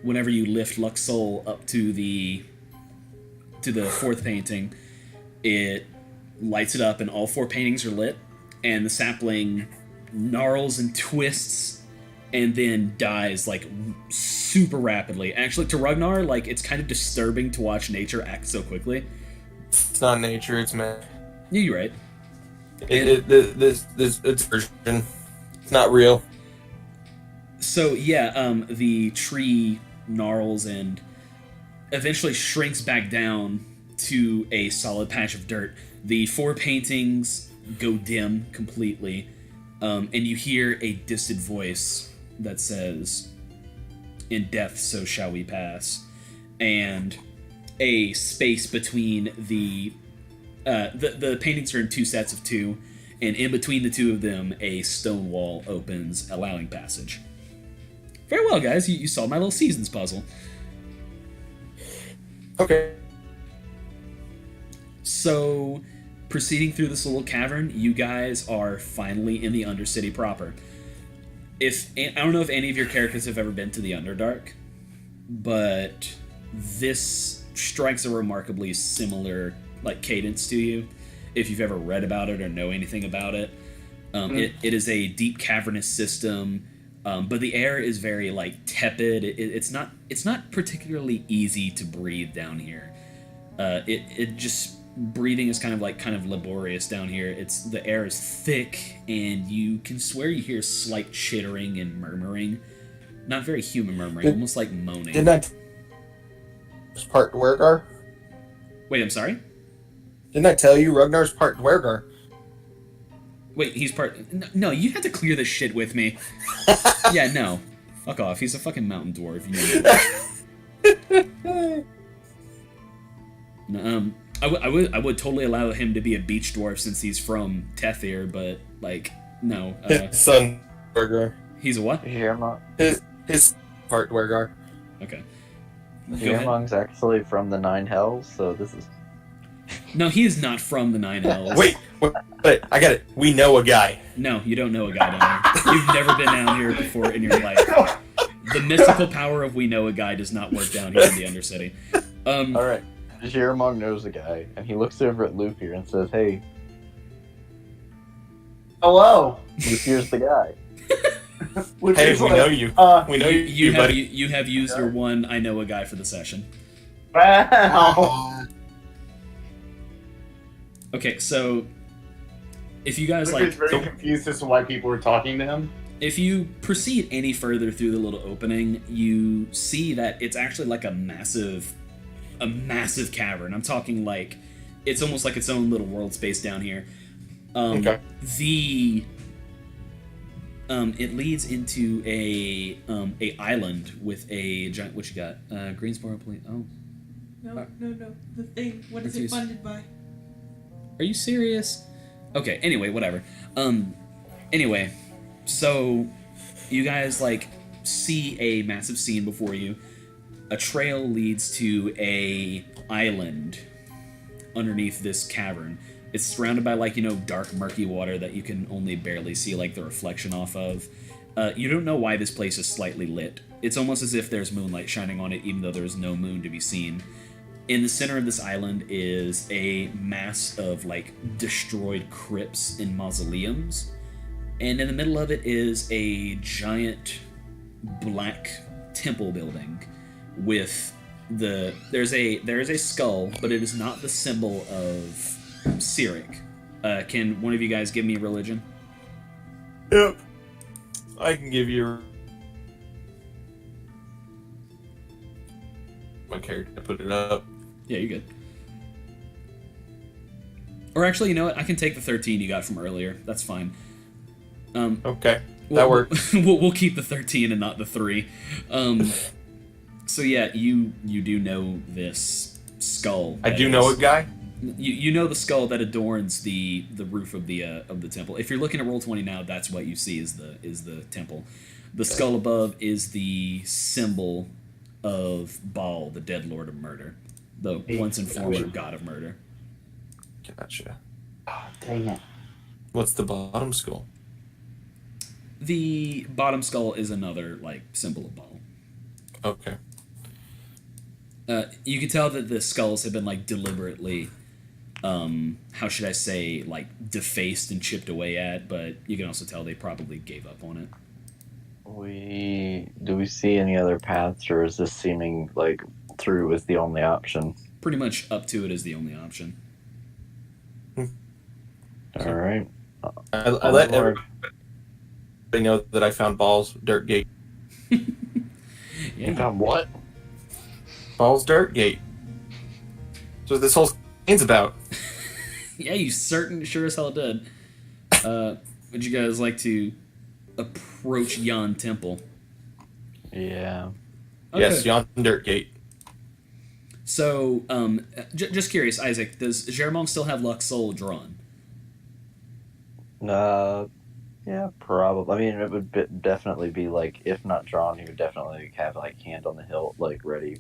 lift Luxol up to the fourth painting, it lights it up, and all four paintings are lit, and the sapling gnarls and twists and then dies like super rapidly. Actually, to Ragnar, like it's kind of disturbing to watch nature act so quickly. It's not nature, it's man. Yeah, you're right. This it's version. It's not real. So yeah, the tree gnarls and eventually shrinks back down to a solid patch of dirt. The four paintings go dim completely, and you hear a distant voice that says, "In death so shall we pass." And a space between the paintings are in two sets of two, and in between the two of them, a stone wall opens, allowing passage. Very well, guys. You solved my little seasons puzzle. Okay. So, proceeding through this little cavern, you guys are finally in the Undercity proper. I don't know if any of your characters have ever been to the Underdark, but this strikes a remarkably similar cadence to you. If you've ever read about it or know anything about it, it is a deep cavernous system, but the air is very tepid. It's not particularly easy to breathe down here. It just breathing is kind of laborious down here. The air is thick, and you can swear you hear slight chittering and murmuring. Not very human murmuring, almost like moaning. Didn't I was part Dwergar? Wait, I'm sorry? Didn't I tell you Ragnar's part Dwergar? Wait, he's part... No, you had to clear this shit with me. Yeah, no. Fuck off. He's a fucking mountain dwarf. You know. No, I would totally allow him to be a beach dwarf since he's from Tethir, but, no. His son, Dwergar. He's a what? His part Dwergar. Okay. Gearmong's actually from the Nine Hells, so this is... No, he is not from the Nine Hells. Wait, I got it. We know a guy. No, you don't know a guy down here. You've never been down here before in your life. The mystical power of we know a guy does not work down here in the Undercity. Alright, Gearmong knows a guy, and he looks over at Luthier and says, "Hey, Hello. Luthier's the guy." Hey, we know you. We know you, buddy. You have used your one I know a guy for the session. Wow. Okay, so if you guys Luthier's very confused as to why people were talking to him. If you proceed any further through the little opening, you see that it's actually like a massive cavern. I'm talking it's almost like its own little world space down here. Okay. It leads into a island with a giant. What you got? Greensboro Police. Oh. No. The thing. What is it funded by? Are you serious? Okay. Anyway, whatever. Anyway, so you guys see a massive scene before you. A trail leads to a island underneath this cavern. It's surrounded by dark murky water that you can only barely see the reflection off of. You don't know why this place is slightly lit. It's almost as if there's moonlight shining on it even though there's no moon to be seen. In the center of this island is a mass of destroyed crypts and mausoleums. And in the middle of it is a giant black temple building with there is a skull, but it is not the symbol of Cyric. Can one of you guys give me religion? Yep. I can give you my character to put it up. Yeah, you're good. Or actually, you know what? I can take the 13 you got from earlier. That's fine. Okay, that works. We'll keep the 13 and not the 3. So yeah, you do know this skull. I do know a guy. You know the skull that adorns the roof of the temple. If you're looking at Roll20 now, that's what you see is the temple. The skull above is the symbol of Bhaal, the dead lord of murder, the once and former god of murder. Gotcha. Oh, dang it. What's the bottom skull? The bottom skull is another symbol of Bhaal. Okay. You can tell that the skulls have been deliberately, how should I say, defaced and chipped away at, but you can also tell they probably gave up on it. Do we see any other paths, or is this seeming like through is the only option? Pretty much up to it is the only option. All right. I let everybody know that I found Bhaal's dirt gate. You found what? Bhaal's dirt gate. That's what this whole thing's about. Yeah, you sure as hell did. Would you guys like to approach Yon Temple? Yeah. Okay. Yes, yon dirt gate. So, just curious, Isaac, does Germont still have Luck Soul drawn? Yeah, probably. I mean, it would definitely be like, if not drawn, he would definitely have like hand on the hilt, like ready.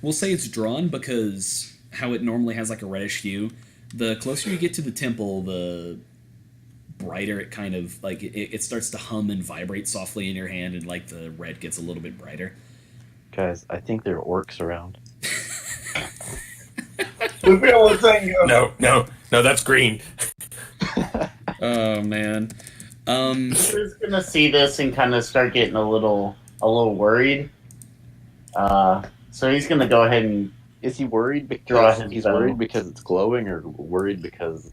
We'll say it's drawn because how it normally has like a reddish hue. The closer you get to the temple, the brighter it kind of like it starts to hum and vibrate softly in your hand, and like the red gets a little bit brighter. Guys, I think there are orcs around. No, that's green. Oh man. He's gonna see this and kind of start getting a little worried. So he's gonna go ahead and. Is he worried Draw because his he's bow. worried because it's glowing, or worried because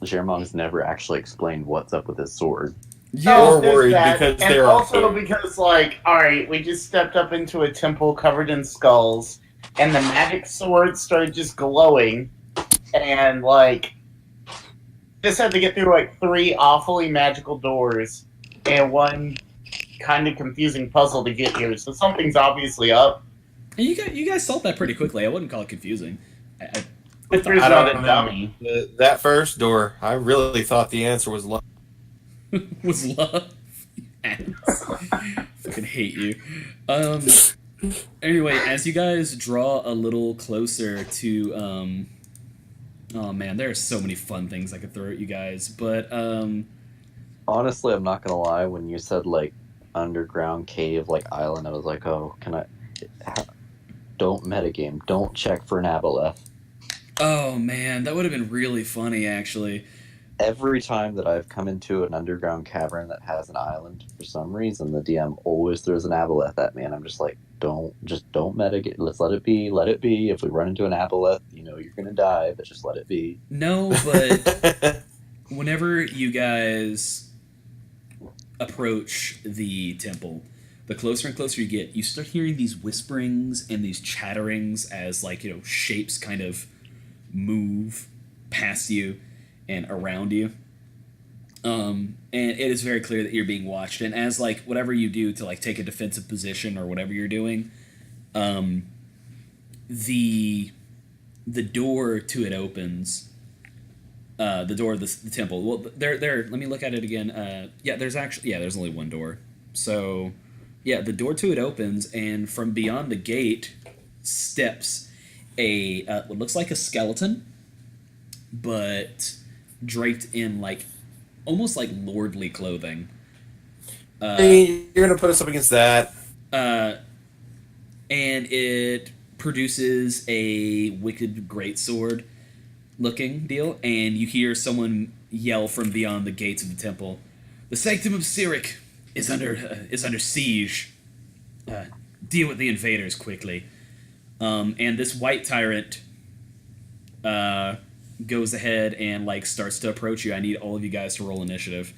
Germong's never actually explained what's up with his sword? Or there's worried that, because and they're also because like, all right, we just stepped up into a temple covered in skulls, and the magic sword started just glowing, and like, just had to get through like 3 awfully magical doors and one kind of confusing puzzle to get here. So something's obviously up. And you guys solved that pretty quickly. I wouldn't call it confusing. I There's I not don't a know. dummy. That first door, I really thought the answer was love. was love. Fucking hate you. Anyway, as you guys draw a little closer to oh man, there are so many fun things I could throw at you guys, but Honestly, I'm not gonna lie. When you said like underground cave, like island, I was like, oh, can I? Don't metagame. Don't check for an aboleth. oh man, that would have been really funny actually. Every time that I've come into an underground cavern that has an island, for some reason, the DM always throws an aboleth at me, and I'm just like, don't metagame. Let's let it be. Let it be. If we run into an aboleth, you're gonna die, but just let it be. No, but whenever you guys approach the temple, the closer and closer you get, you start hearing these whisperings and these chatterings as like shapes kind of move past you and around you. And it is very clear that you're being watched. And as like whatever you do to like take a defensive position or whatever you're doing, the door to it opens. The door of the temple. Well, there. Let me look at it again. There's only one door. So, yeah, the door to it opens, and from beyond the gate steps a what looks like a skeleton, but draped in like almost like lordly clothing. Hey, you're gonna put us up against that. And it produces a wicked greatsword looking deal, and you hear someone yell from beyond the gates of the temple, "The sanctum of Cyric is under siege. Deal with the invaders quickly." And this white tyrant goes ahead and like starts to approach you. I need all of you guys to roll initiative.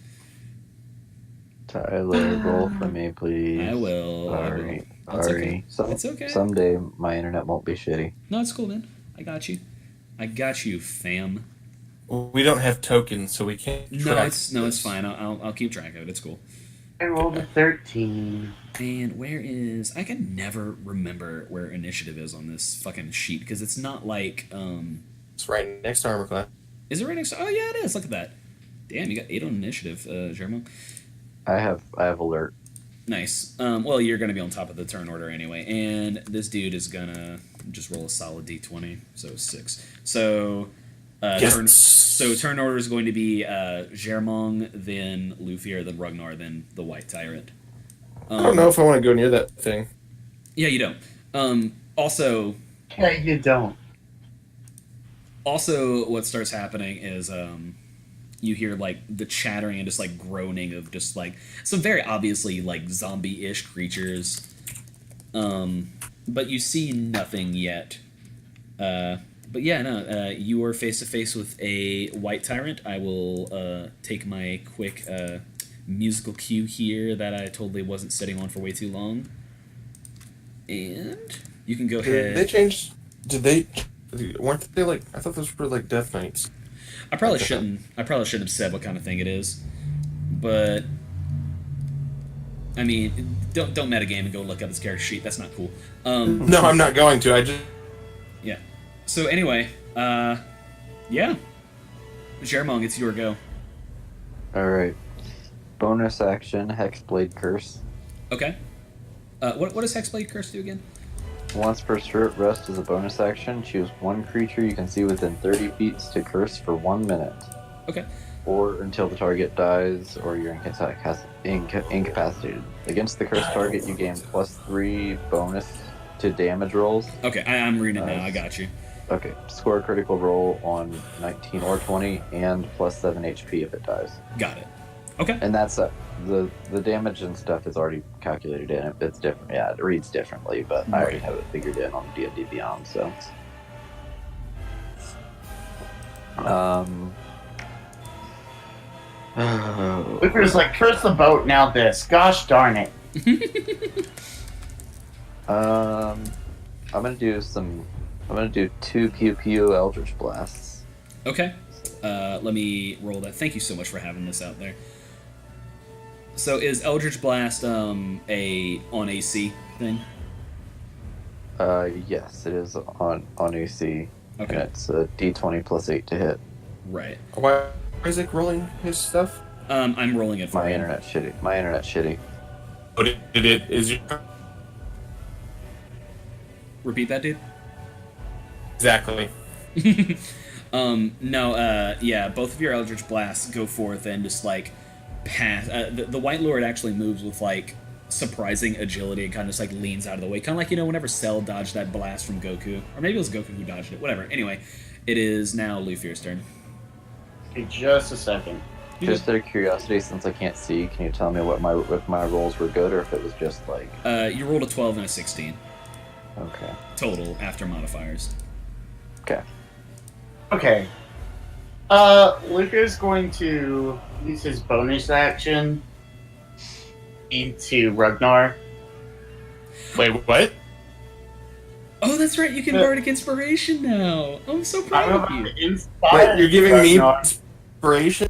Tyler, roll for me, please. I will. Sorry. That's okay. Sorry. It's okay. Someday my internet won't be shitty. No, it's cool, man. I got you, fam. We don't have tokens, so we can't. It's fine. I'll keep track of it. It's cool. I rolled a 13. And where is... I can never remember where initiative is on this fucking sheet, because it's not like... It's right next to armor class. Is it right next to... Oh, yeah, it is. Look at that. Damn, you got 8 on initiative, Jermo. I have alert. Nice. Well, you're going to be on top of the turn order anyway, and this dude is going to just roll a solid d20, so 6. So... Yes. Turn order is going to be Germong, then Luthien, then Ragnar, then the White Tyrant. I don't know if I want to go near that thing. Yeah, you don't. Also, Yeah, you don't. Also, what starts happening is you hear like the chattering and just like groaning of just like some very obviously like zombie-ish creatures. But you see nothing yet. But yeah, no, you are face to face with a white tyrant. I will take my quick musical cue here that I totally wasn't sitting on for way too long. And you can go ahead. Did they change? Weren't they like? I thought those were like Death Knights. I probably shouldn't have said what kind of thing it is, but I mean, don't metagame and go look up his character sheet. That's not cool. No, I'm not going to. I just Yeah. So anyway, yeah. Jermong, it's your go. Alright. Bonus action, Hexblade Curse. Okay. What does Hexblade Curse do again? Once per short rest as a bonus action, choose one creature you can see within 30 feet to curse for 1 minute. Okay. Or until the target dies or you're incapacitated. Against the cursed target, you gain +3 bonus to damage rolls. Okay, I'm reading it now. I got you. Okay, score a critical roll on 19 or 20 and +7 HP if it dies. Got it. Okay. And that's the damage and stuff is already calculated in. It's different. Yeah, it reads differently, but I already have it figured in on D&D Beyond. So, Luker's like, curse the boat, now this. Gosh darn it. I'm gonna do 2 Pew Pew Eldritch Blasts. Okay. Let me roll that. Thank you so much for having this out there. So is Eldritch Blast on AC thing? Yes, it is on AC. Okay. And it's a D20 +8 to hit. Right. Why is Isaac rolling his stuff? I'm rolling it for My you. internet's shitty. Oh, did it? Is your Repeat that, dude. exactly? No, yeah, both of your Eldritch Blasts go forth and just, like, pass. The White Lord actually moves with, like, surprising agility and kind of just, like, leans out of the way. Kind of like, whenever Cell dodged that blast from Goku. Or maybe it was Goku who dodged it. Whatever. Anyway, it is now Lufir's turn. Okay, just a second. Just out of curiosity, since I can't see, can you tell me if my rolls were good or if it was just like... You rolled a 12 and a 16. Okay. Total, after modifiers. Okay. Okay. Luker's going to use his bonus action into Ragnar. Wait, what? Oh, that's right, you can Bardic Inspiration now! I'm so I'm proud of about you! to inspire Wait, you're giving me Ragnar. inspiration?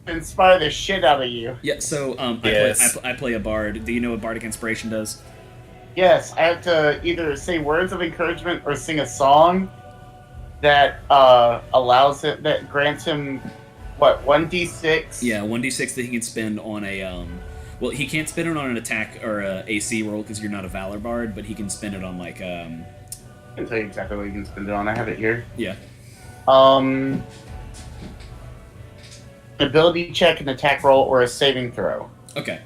Inspire the shit out of you. Yeah, so, Yes. I play a bard. Do you know what Bardic Inspiration does? Yes, I have to either say words of encouragement or sing a song that that grants him, what, 1d6? Yeah, 1d6 that he can spend on a, well, he can't spend it on an attack or a AC roll because you're not a Valor Bard, but he can spend it on, like, I can tell you exactly what you can spend it on. I have it here. yeah. Ability check, an attack roll, or a saving throw. Okay.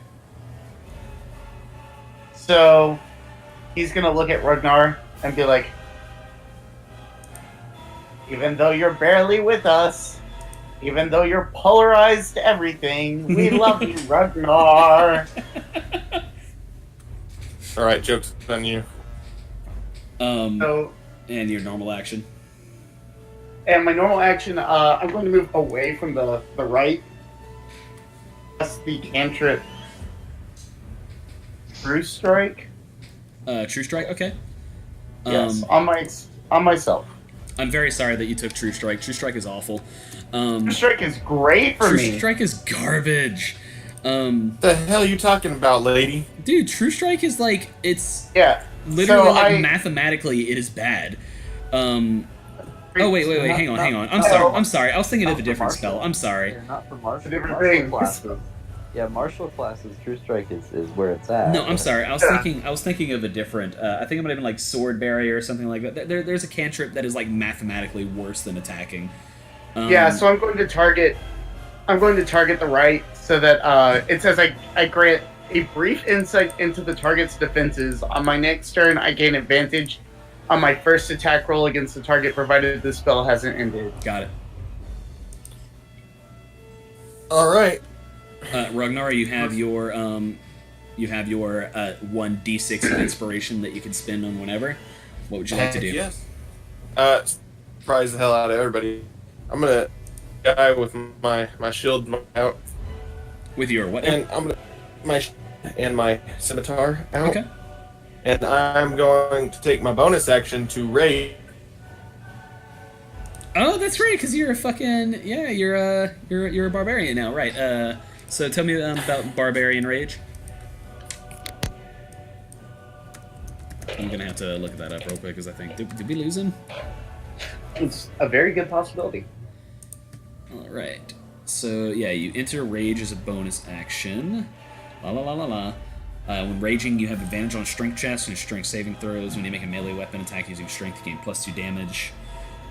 So, he's gonna look at Ragnar and be like, even though you're barely with us, even though you're polarized to everything, we love you, Ragnar. Alright, joke's on you. So, And your normal action. and my normal action, I'm going to move away from the right. That's the cantrip. True Strike? True Strike, okay. Yes, on myself. I'm very sorry that you took True Strike. True Strike is awful. True Strike is great for True me. Strike is garbage. What the hell are you talking about, lady? Dude, True Strike is like, it's Yeah. literally, So like, mathematically, it is bad. Oh, wait, hang on. I'm sorry. I was thinking of a different spell. I'm sorry. They're not for martial, Different martial things. classes. Yeah, martial classes, True Strike is where it's at. No, I'm sorry. I was thinking of a different. I think it might have been like Sword Barrier or something like that. There's a cantrip that is like mathematically worse than attacking. Yeah, so I'm going to target the right so that it says I grant a brief insight into the target's defenses. On my next turn, I gain advantage on my first attack roll against the target, provided the spell hasn't ended. Got it. Alright. Ragnar, you have your 1d6 of inspiration that you can spend on whenever. What would you like to do? Yes. Surprise the hell out of everybody. I'm gonna guy with my shield out, With your what? and I'm gonna my scimitar out. Okay. And I'm going to take my bonus action to raid. Oh, that's right, because you're a fucking you're a barbarian now, right? So tell me about barbarian rage. I'm gonna have to look that up real quick because I think did we lose him? It's a very good possibility. All right. So yeah, you enter rage as a bonus action. La la la la la. When raging, you have advantage on strength checks and strength saving throws. When you make a melee weapon attack using strength, you gain +2 damage.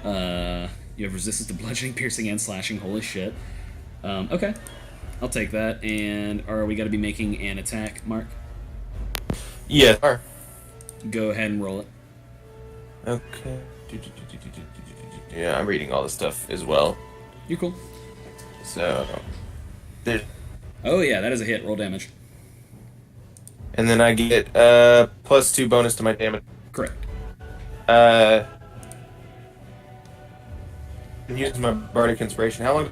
You have resistance to bludgeoning, piercing, and slashing. Holy shit. Okay. I'll take that. And are we going to be making an attack, Mark? Yeah. Sure. Go ahead and roll it. Okay. Yeah, I'm reading all this stuff as well. You're cool. So, there's, Oh yeah, that is a hit. Roll damage. and then I get +2 bonus to my damage. Correct. I'm using my bardic inspiration. How long?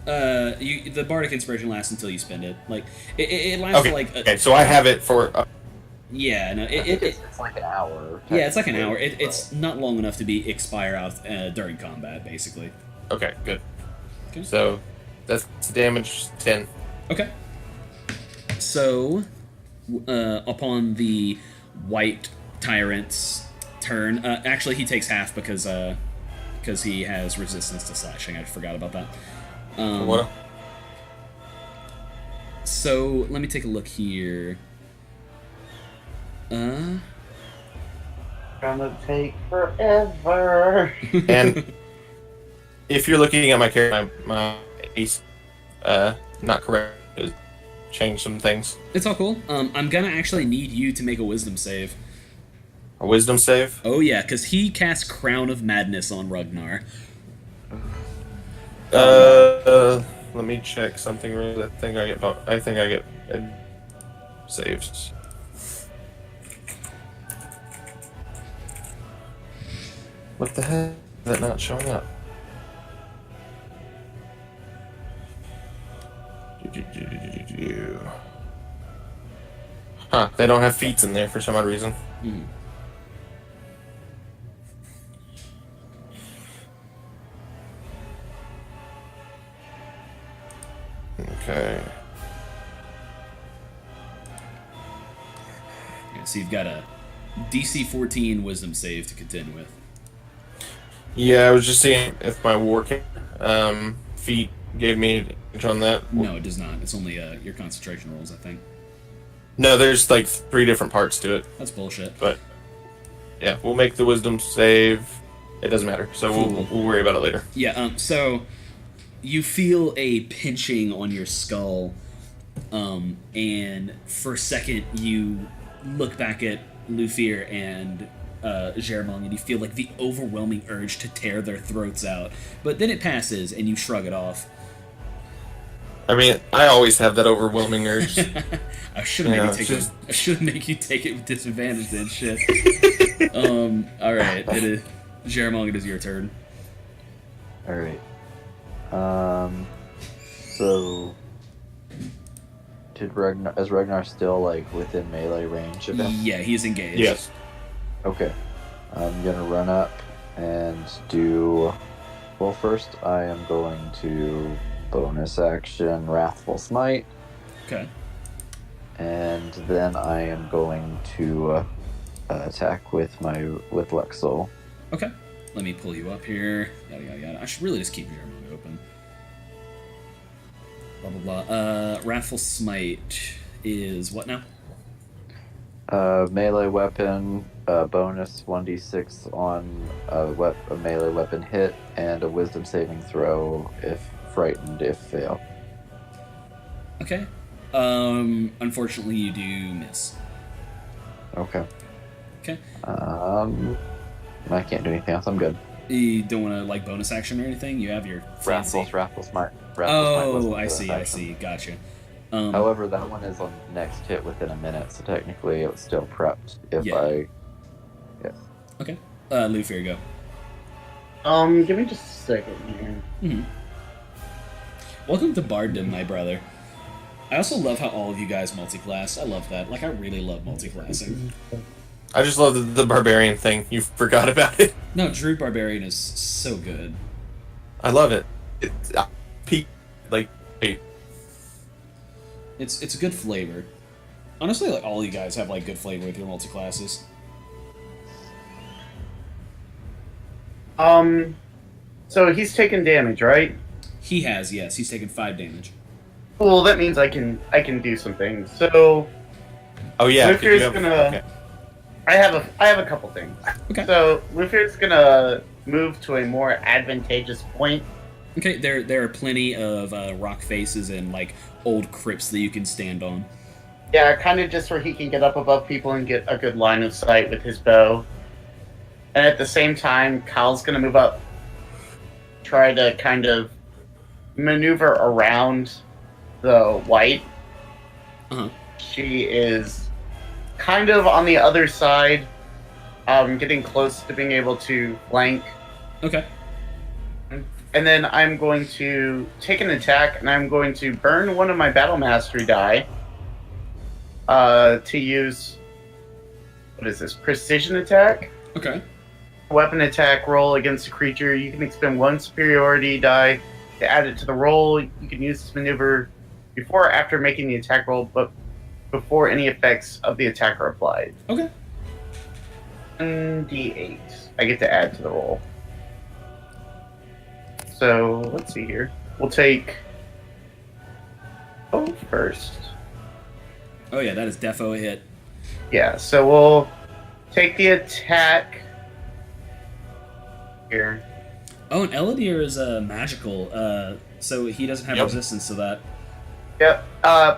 The bardic inspiration lasts until you spend it. Like it lasts Okay. for like. Okay. So I have it for. Yeah, no, It's like an hour. yeah, it's like an hour. technically, It's not long enough to be expire out during combat, basically. Okay. Good. Okay. So that's damage 10. Okay. So, upon the white tyrant's turn, actually he takes half because he has resistance to slashing. I forgot about that. What? So let me take a look here. Gonna take forever. And if you're looking at my character, my ace, not correct, change some things. It's all cool. I'm gonna actually need you to make a wisdom save. A wisdom save. Oh yeah, because he casts Crown of Madness on Ragnar. Let me check something. Really, I think I get saves. What the heck? Is that not showing up? Huh, they don't have feats in there for some odd reason. Hmm. Okay. Yeah, so you've got a DC 14 wisdom save to contend with. Yeah, I was just seeing if my war feat gave me advantage on that. No, it does not. It's only your concentration rolls, I think. No, there's like 3 different parts to it. That's bullshit. But yeah, we'll make the wisdom save. It doesn't matter. So we'll worry about it later. Yeah, so you feel a pinching on your skull, and for a second you look back at Lufir and Germong, and you feel like the overwhelming urge to tear their throats out. But then it passes, and you shrug it off. I mean, I always have that overwhelming urge. I should make Yeah, you take just- it. I should make you take it with disadvantage. Then shit. All right. It is Germong. It is your turn. All right. So is Ragnar still like within melee range of him? Yeah, he's engaged. Yes. Okay. I'm gonna run up and do. Well, first I am going to bonus action Wrathful Smite, Okay. and then I am going to attack with Lexol. Okay. Let me pull you up here. Yada yada yada. I should really just keep Germong open. Blah blah blah. Wrathful Smite is what now? Melee weapon, bonus 1d6 on a melee weapon hit, and a wisdom saving throw if frightened if fail. Okay. Unfortunately, you do miss. Okay. Okay. I can't do anything else. I'm good. You don't want to like bonus action or anything. You have your fancy. Wrathful Smite. Oh, I see. Gotcha. However, that one is on next hit within a minute, so technically it was still prepped if Yeah. I. Yes. Okay. Lufir, go. Give me just a second here. Mm-hmm. Welcome to Barddom, my brother. I also love how all of you guys multi-class. I love that. Like, I really love multi-classing. I just love the barbarian thing. You forgot about it. No, Druid Barbarian is so good. I love it. It's peak like. Hey, It's a good flavor. Honestly, like all you guys have like good flavor with your multi-classes. So he's taking damage, right? He has, yes. He's taken 5 damage. Well, that means I can do some things. So Oh yeah. 'cause Luther's you have- gonna. okay. I have a couple things. Okay. So Luther's gonna move to a more advantageous point. Okay, there are plenty of rock faces and like old crypts that you can stand on. Yeah, kind of just where he can get up above people and get a good line of sight with his bow. And at the same time, Kyle's gonna move up, try to kind of maneuver around the white. Uh-huh. She is kind of on the other side, getting close to being able to flank. Okay. And then I'm going to take an attack, and I'm going to burn one of my Battle Mastery die to use, what is this, Precision Attack? Okay. Weapon attack roll against a creature. You can expend 1 superiority die to add it to the roll. You can use this maneuver before or after making the attack roll, but before any effects of the attack are applied. Okay. And D8. I get to add to the roll. So, let's see here. We'll take... Oh, first. Oh yeah, that is defo a hit. Yeah, so we'll take the attack here. Oh, and Eladier is magical, so he doesn't have Yep. resistance to that. Yep.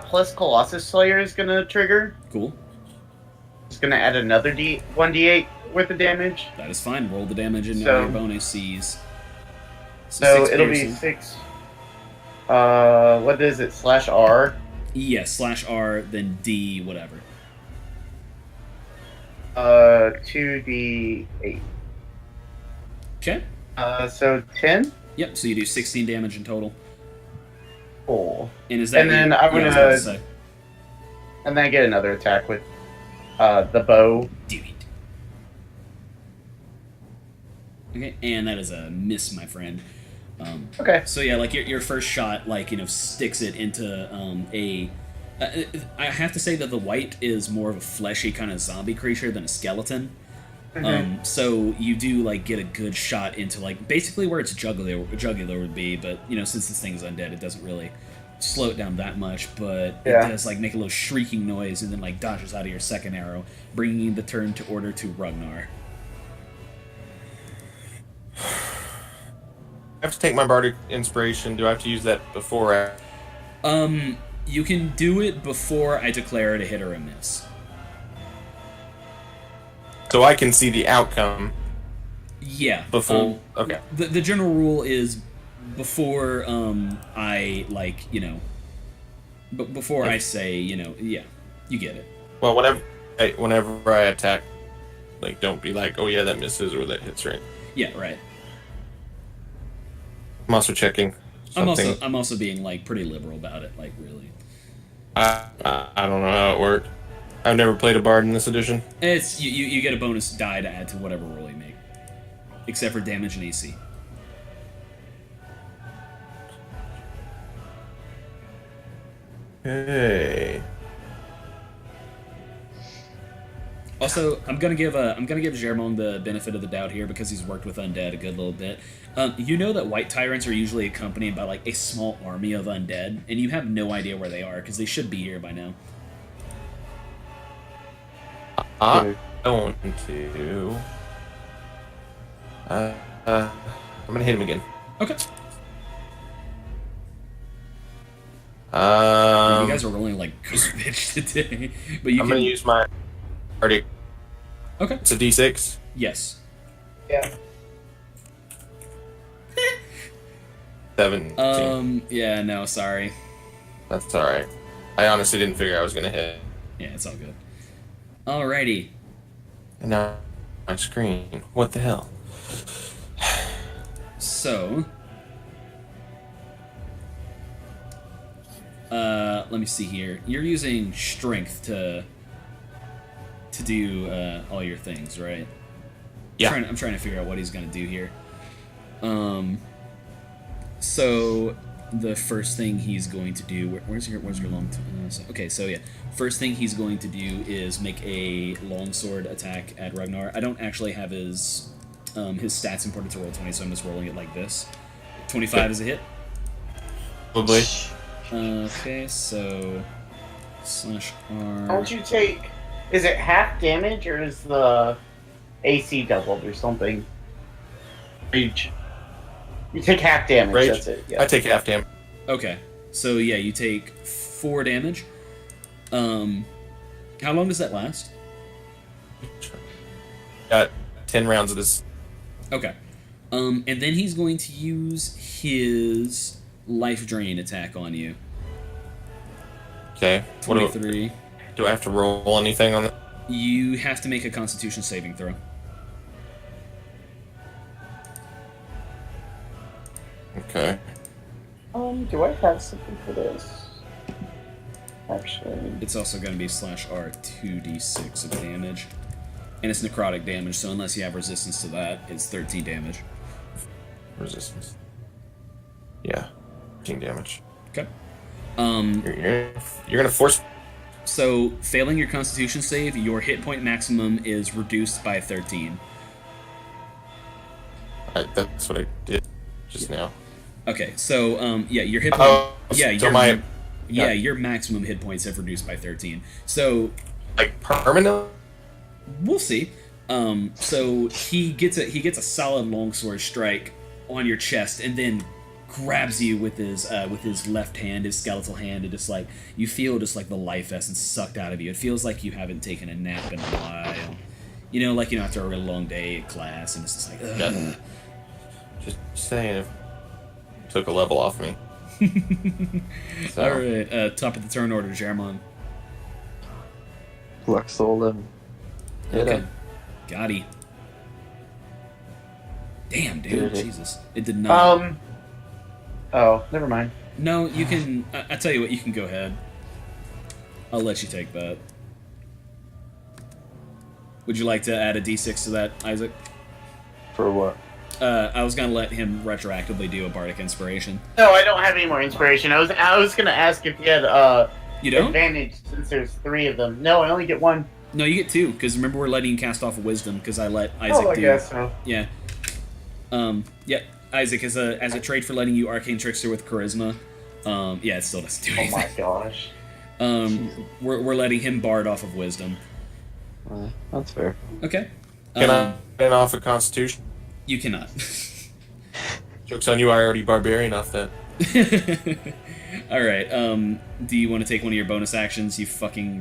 Plus Colossus Slayer is going to trigger. Cool. It's going to add another 1d8 worth of damage. That is fine. Roll the damage and So- your bonus sees. So 6 it'll be piercing. 6. What is it? /R. Yes, /R, then D, whatever. 2d8. Okay. So 10. Yep. So you do 16 damage in total. Cool. And is that? And then yeah, I'm I was gonna- about to say. And then I get another attack with the bow. Do it. Okay, and that is a miss, my friend. Okay. So yeah, like your first shot, like sticks it into a. I have to say that the white is more of a fleshy kind of zombie creature than a skeleton. So you do like get a good shot into like basically where its jugular would be, but since this thing is undead, it doesn't really slow it down that much. But it Yeah. does like make a little shrieking noise and then like dodges out of your second arrow, bringing the turn to order to Ragnar. I have to take my bardic inspiration. Do I have to use that before? You can do it before I declare it a hit or a miss. So I can see the outcome Yeah. before. Okay. The general rule is before I but before I say yeah, you get it. Well, whenever I attack, like, don't be like, oh yeah, that misses or that hits, right? Yeah, right. I'm also checking something. I'm also being like pretty liberal about it, like really. I don't know how it worked. I've never played a bard in this edition. It's you get a bonus die to add to whatever roll you make, except for damage and AC. Hey. Also, I'm gonna give Germon the benefit of the doubt here because he's worked with undead a good little bit. You know that white tyrants are usually accompanied by like a small army of undead, and you have no idea where they are because they should be here by now. I'm going to. I'm gonna hit him again. Okay. You guys are rolling like garbage today, but you I'm can. gonna use my bardic. Okay. It's a D6. Yes. Yeah. 17. Yeah. No. Sorry. That's all right. I honestly didn't figure I was gonna hit. Yeah. It's all good. Alrighty. And now my screen. What the hell? So. Let me see here. You're using strength to do all your things, right? Yeah. I'm trying to figure out what he's gonna do here. So the first thing he's going to do. Where's your long? Okay, so yeah, first thing he's going to do is make a longsword attack at Ragnar. I don't actually have his stats imported to roll 20, so I'm just rolling it like this. 25 is a hit. Probably. Okay, so /R. Don't you take? Is it half damage or is the AC doubled or something? Rage. You take half damage. Rage? That's it. Yeah. I take half damage. Okay, so yeah, you take 4 damage. How long does that last? Got 10 rounds of this. Okay. And then he's going to use his life drain attack on you. Okay. 23. Do I have to roll anything on that? You have to make a Constitution saving throw. Okay. Do I have something for this? Actually, It's also going to be /R 2d6 of damage. And it's necrotic damage, so unless you have resistance to that, it's 13 damage. Resistance. Yeah. 13 damage. Okay. You're gonna force. So, failing your Constitution save, your hit point maximum is reduced by 13. That's what I did just now. Okay, so, yeah, your hit point... Oh, yeah, so your maximum hit points have reduced by 13. So, like permanent. we'll see. So he gets a solid longsword strike on your chest, and then grabs you with his left hand, his skeletal hand, and just like you feel just like the life essence sucked out of you. It feels like you haven't taken a nap in a while. You know, like after a really long day at class, and it's just like, ugh. Yeah. Just saying, it took a level off me. So. All right, top of the turn order, Jermon. Luxol him. Hit him. Got he. Damn, dude, Did it? Jesus, it did not. Oh, never mind. No, you can. I tell you what, you can go ahead. I'll let you take that. Would you like to add a d6 to that, Isaac? For what? I was gonna let him retroactively do a bardic inspiration. No, I don't have any more inspiration. I was gonna ask if you had You don't? advantage since there's 3 of them. No, I only get 1. No, you get 2 because remember we're letting you cast off of wisdom because I let Isaac Oh, I do. guess so. Yeah. Yeah. Isaac as a trade for letting you arcane trickster with charisma. Yeah, it still doesn't do Oh anything. my gosh. We're letting him bard off of wisdom. That's fair. Okay. Can I get off a Constitution? You cannot. Joke's on you, I already barbarian off that. All right. Do you want to take one of your bonus actions, you fucking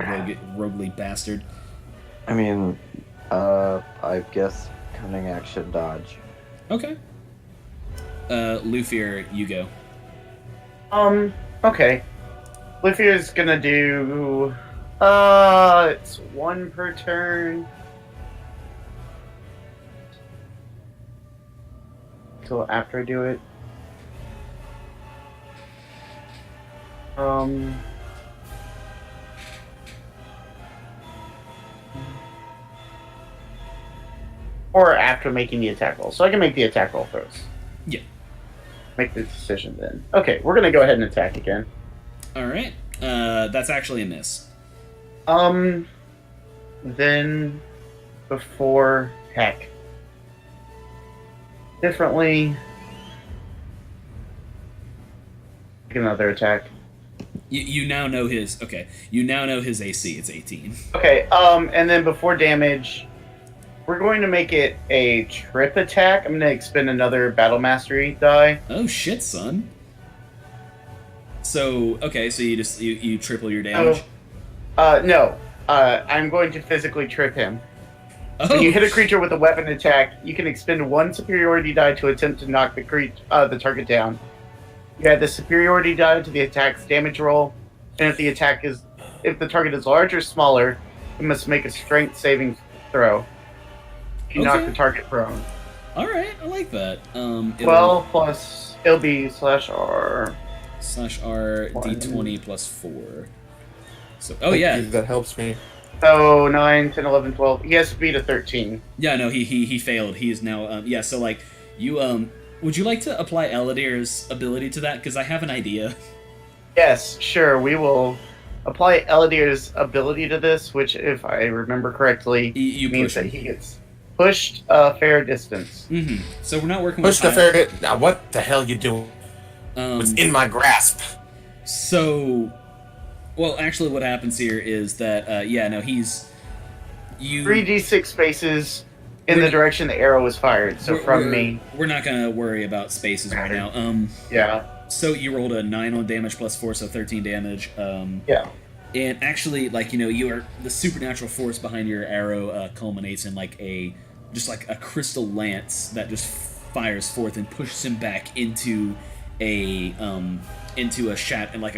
roguely bastard? I mean, I guess cunning action dodge. Okay. Luthier, you go. Okay. Lufier's gonna do it's 1 per turn. Till after I do it. Or after making the attack roll. So I can make the attack roll first. Yeah. Make the decision then. Okay, we're gonna go ahead and attack again. All right. That's actually a miss. Then before heck. Differently. Make another attack. You now know his. Okay. You now know his AC. It's 18. Okay. And then before damage, we're going to make it a trip attack. I'm going to expend another battle mastery die. Oh shit, son. So okay, so you triple your damage. No. I'm going to physically trip him. Oh. When you hit a creature with a weapon attack, you can expend 1 superiority die to attempt to knock the target down. You add the superiority die to the attack's damage roll, and if the target is large or smaller, you must make a strength saving throw. You knock the target prone. All right, I like that. 12 plus it'll be /R. /R d20 plus 4. So yeah. That helps me. So 9, 10, 11, 12. He has to beat a 13. Yeah, no, he failed. He is now yeah. So like you would you like to apply Eladir's ability to that? Because I have an idea. Yes, sure. We will apply Eladir's ability to this, which, if I remember correctly, You means push that him. he gets pushed a fair distance. Mm-hmm. So we're not working Push with the fair. Now, what the hell you doing? It's in my grasp. So, well, actually, what happens here is that, he's... 3d6 spaces in the direction the arrow was fired, so from me. We're not going to worry about spaces right now. Yeah. So you rolled a 9 on damage plus 4, so 13 damage. Yeah. And actually, the supernatural force behind your arrow culminates in a crystal lance that just fires forth and pushes him back into a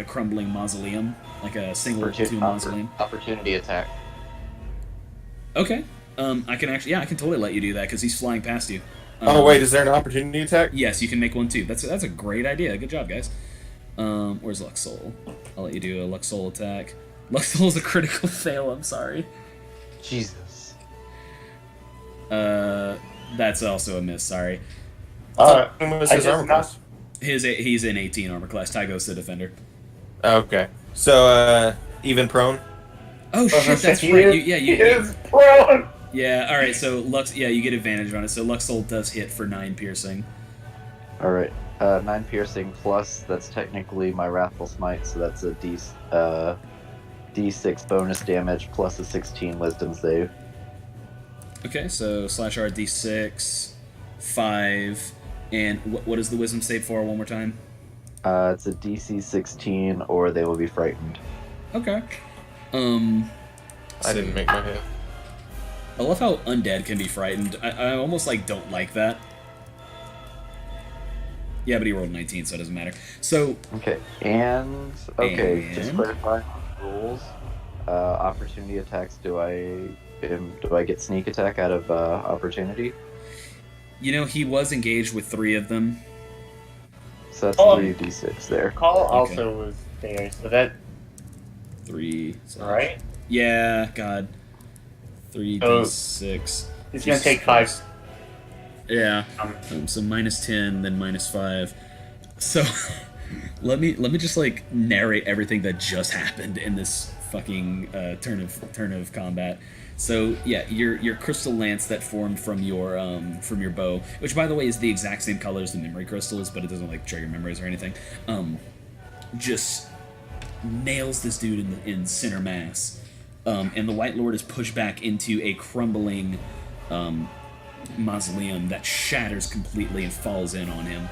crumbling mausoleum, like a single tomb mausoleum. Opportunity attack. Okay. I can totally let you do that because he's flying past you. Oh wait, is there an opportunity attack? Yes, you can make one too. That's a great idea. Good job, guys. Where's Luxol? I'll let you do a Luxol attack. Luxol's a critical fail. I'm sorry. Jesus. That's also a miss. Sorry. What was his armor class? He's in 18 armor class. Tygo's the defender. Okay, so even prone. Oh shit, that's He right. is prone. Yeah. All right. So you get advantage on it. So Luxol does hit for 9 piercing. All right. 9 piercing plus. That's technically my Wrathful Smite, so that's a D6 bonus damage plus a 16 Wisdom save. Okay. So /R D6, 5, and what is the Wisdom save for? One more time. It's a DC 16, or they will be frightened. Okay. I didn't make my hit. I love how undead can be frightened. I almost don't like that. Yeah, but he rolled 19, so it doesn't matter. So Okay, just clarifying rules. Opportunity attacks. Do I get sneak attack out of opportunity? he was engaged with 3 of them. So that's 3d6 there. Call also was there, so that 3. right. Yeah, God. 3d6. He's gonna take 5. Yeah. So -10, then -5. So let me just narrate everything that just happened in this fucking turn of combat. So yeah, your crystal lance that formed from your bow, which by the way is the exact same color as the memory crystals, but it doesn't trigger memories or anything. Just nails this dude in center mass, and the White Lord is pushed back into a crumbling mausoleum that shatters completely and falls in on him.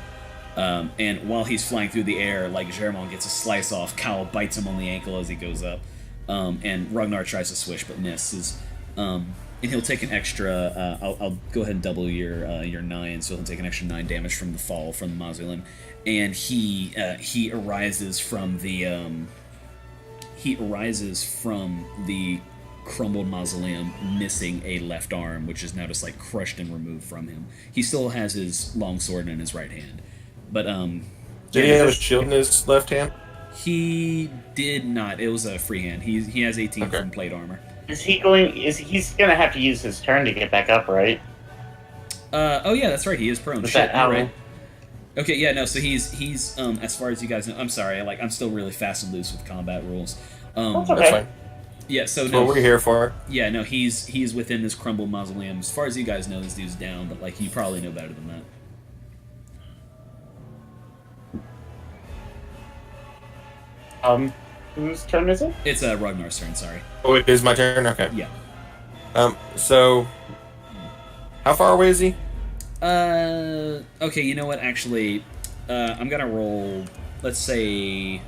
And while he's flying through the air, Germont gets a slice off, Cal bites him on the ankle as he goes up, and Ragnar tries to swish but misses. And he'll take an extra. I'll go ahead and double your 9, so he'll take an extra 9 damage from the fall from the mausoleum, and he arises from the crumbled mausoleum, missing a left arm, which is now just crushed and removed from him. He still has his long sword in his right hand, but Did he have a shield in his left hand? He did not. It was a free hand. He has 18 Okay. from plate armor. He's gonna have to use his turn to get back up, right? Oh yeah, that's right. He is prone. Was Shit, that you're owl? right. Okay, yeah, no. So he's as far as you guys know. I'm sorry. I'm still really fast and loose with combat rules. That's That's okay. fine. Yeah. So That's no. what we're here for. Yeah, no. He's within this crumbled mausoleum. As far as you guys know, this dude's down, but you probably know better than that. Whose turn is it? It's Ragnar's turn. Sorry. Oh, it is my turn. Okay. Yeah. So how far away is he? Okay. You know what? Actually, I'm gonna roll. Let's say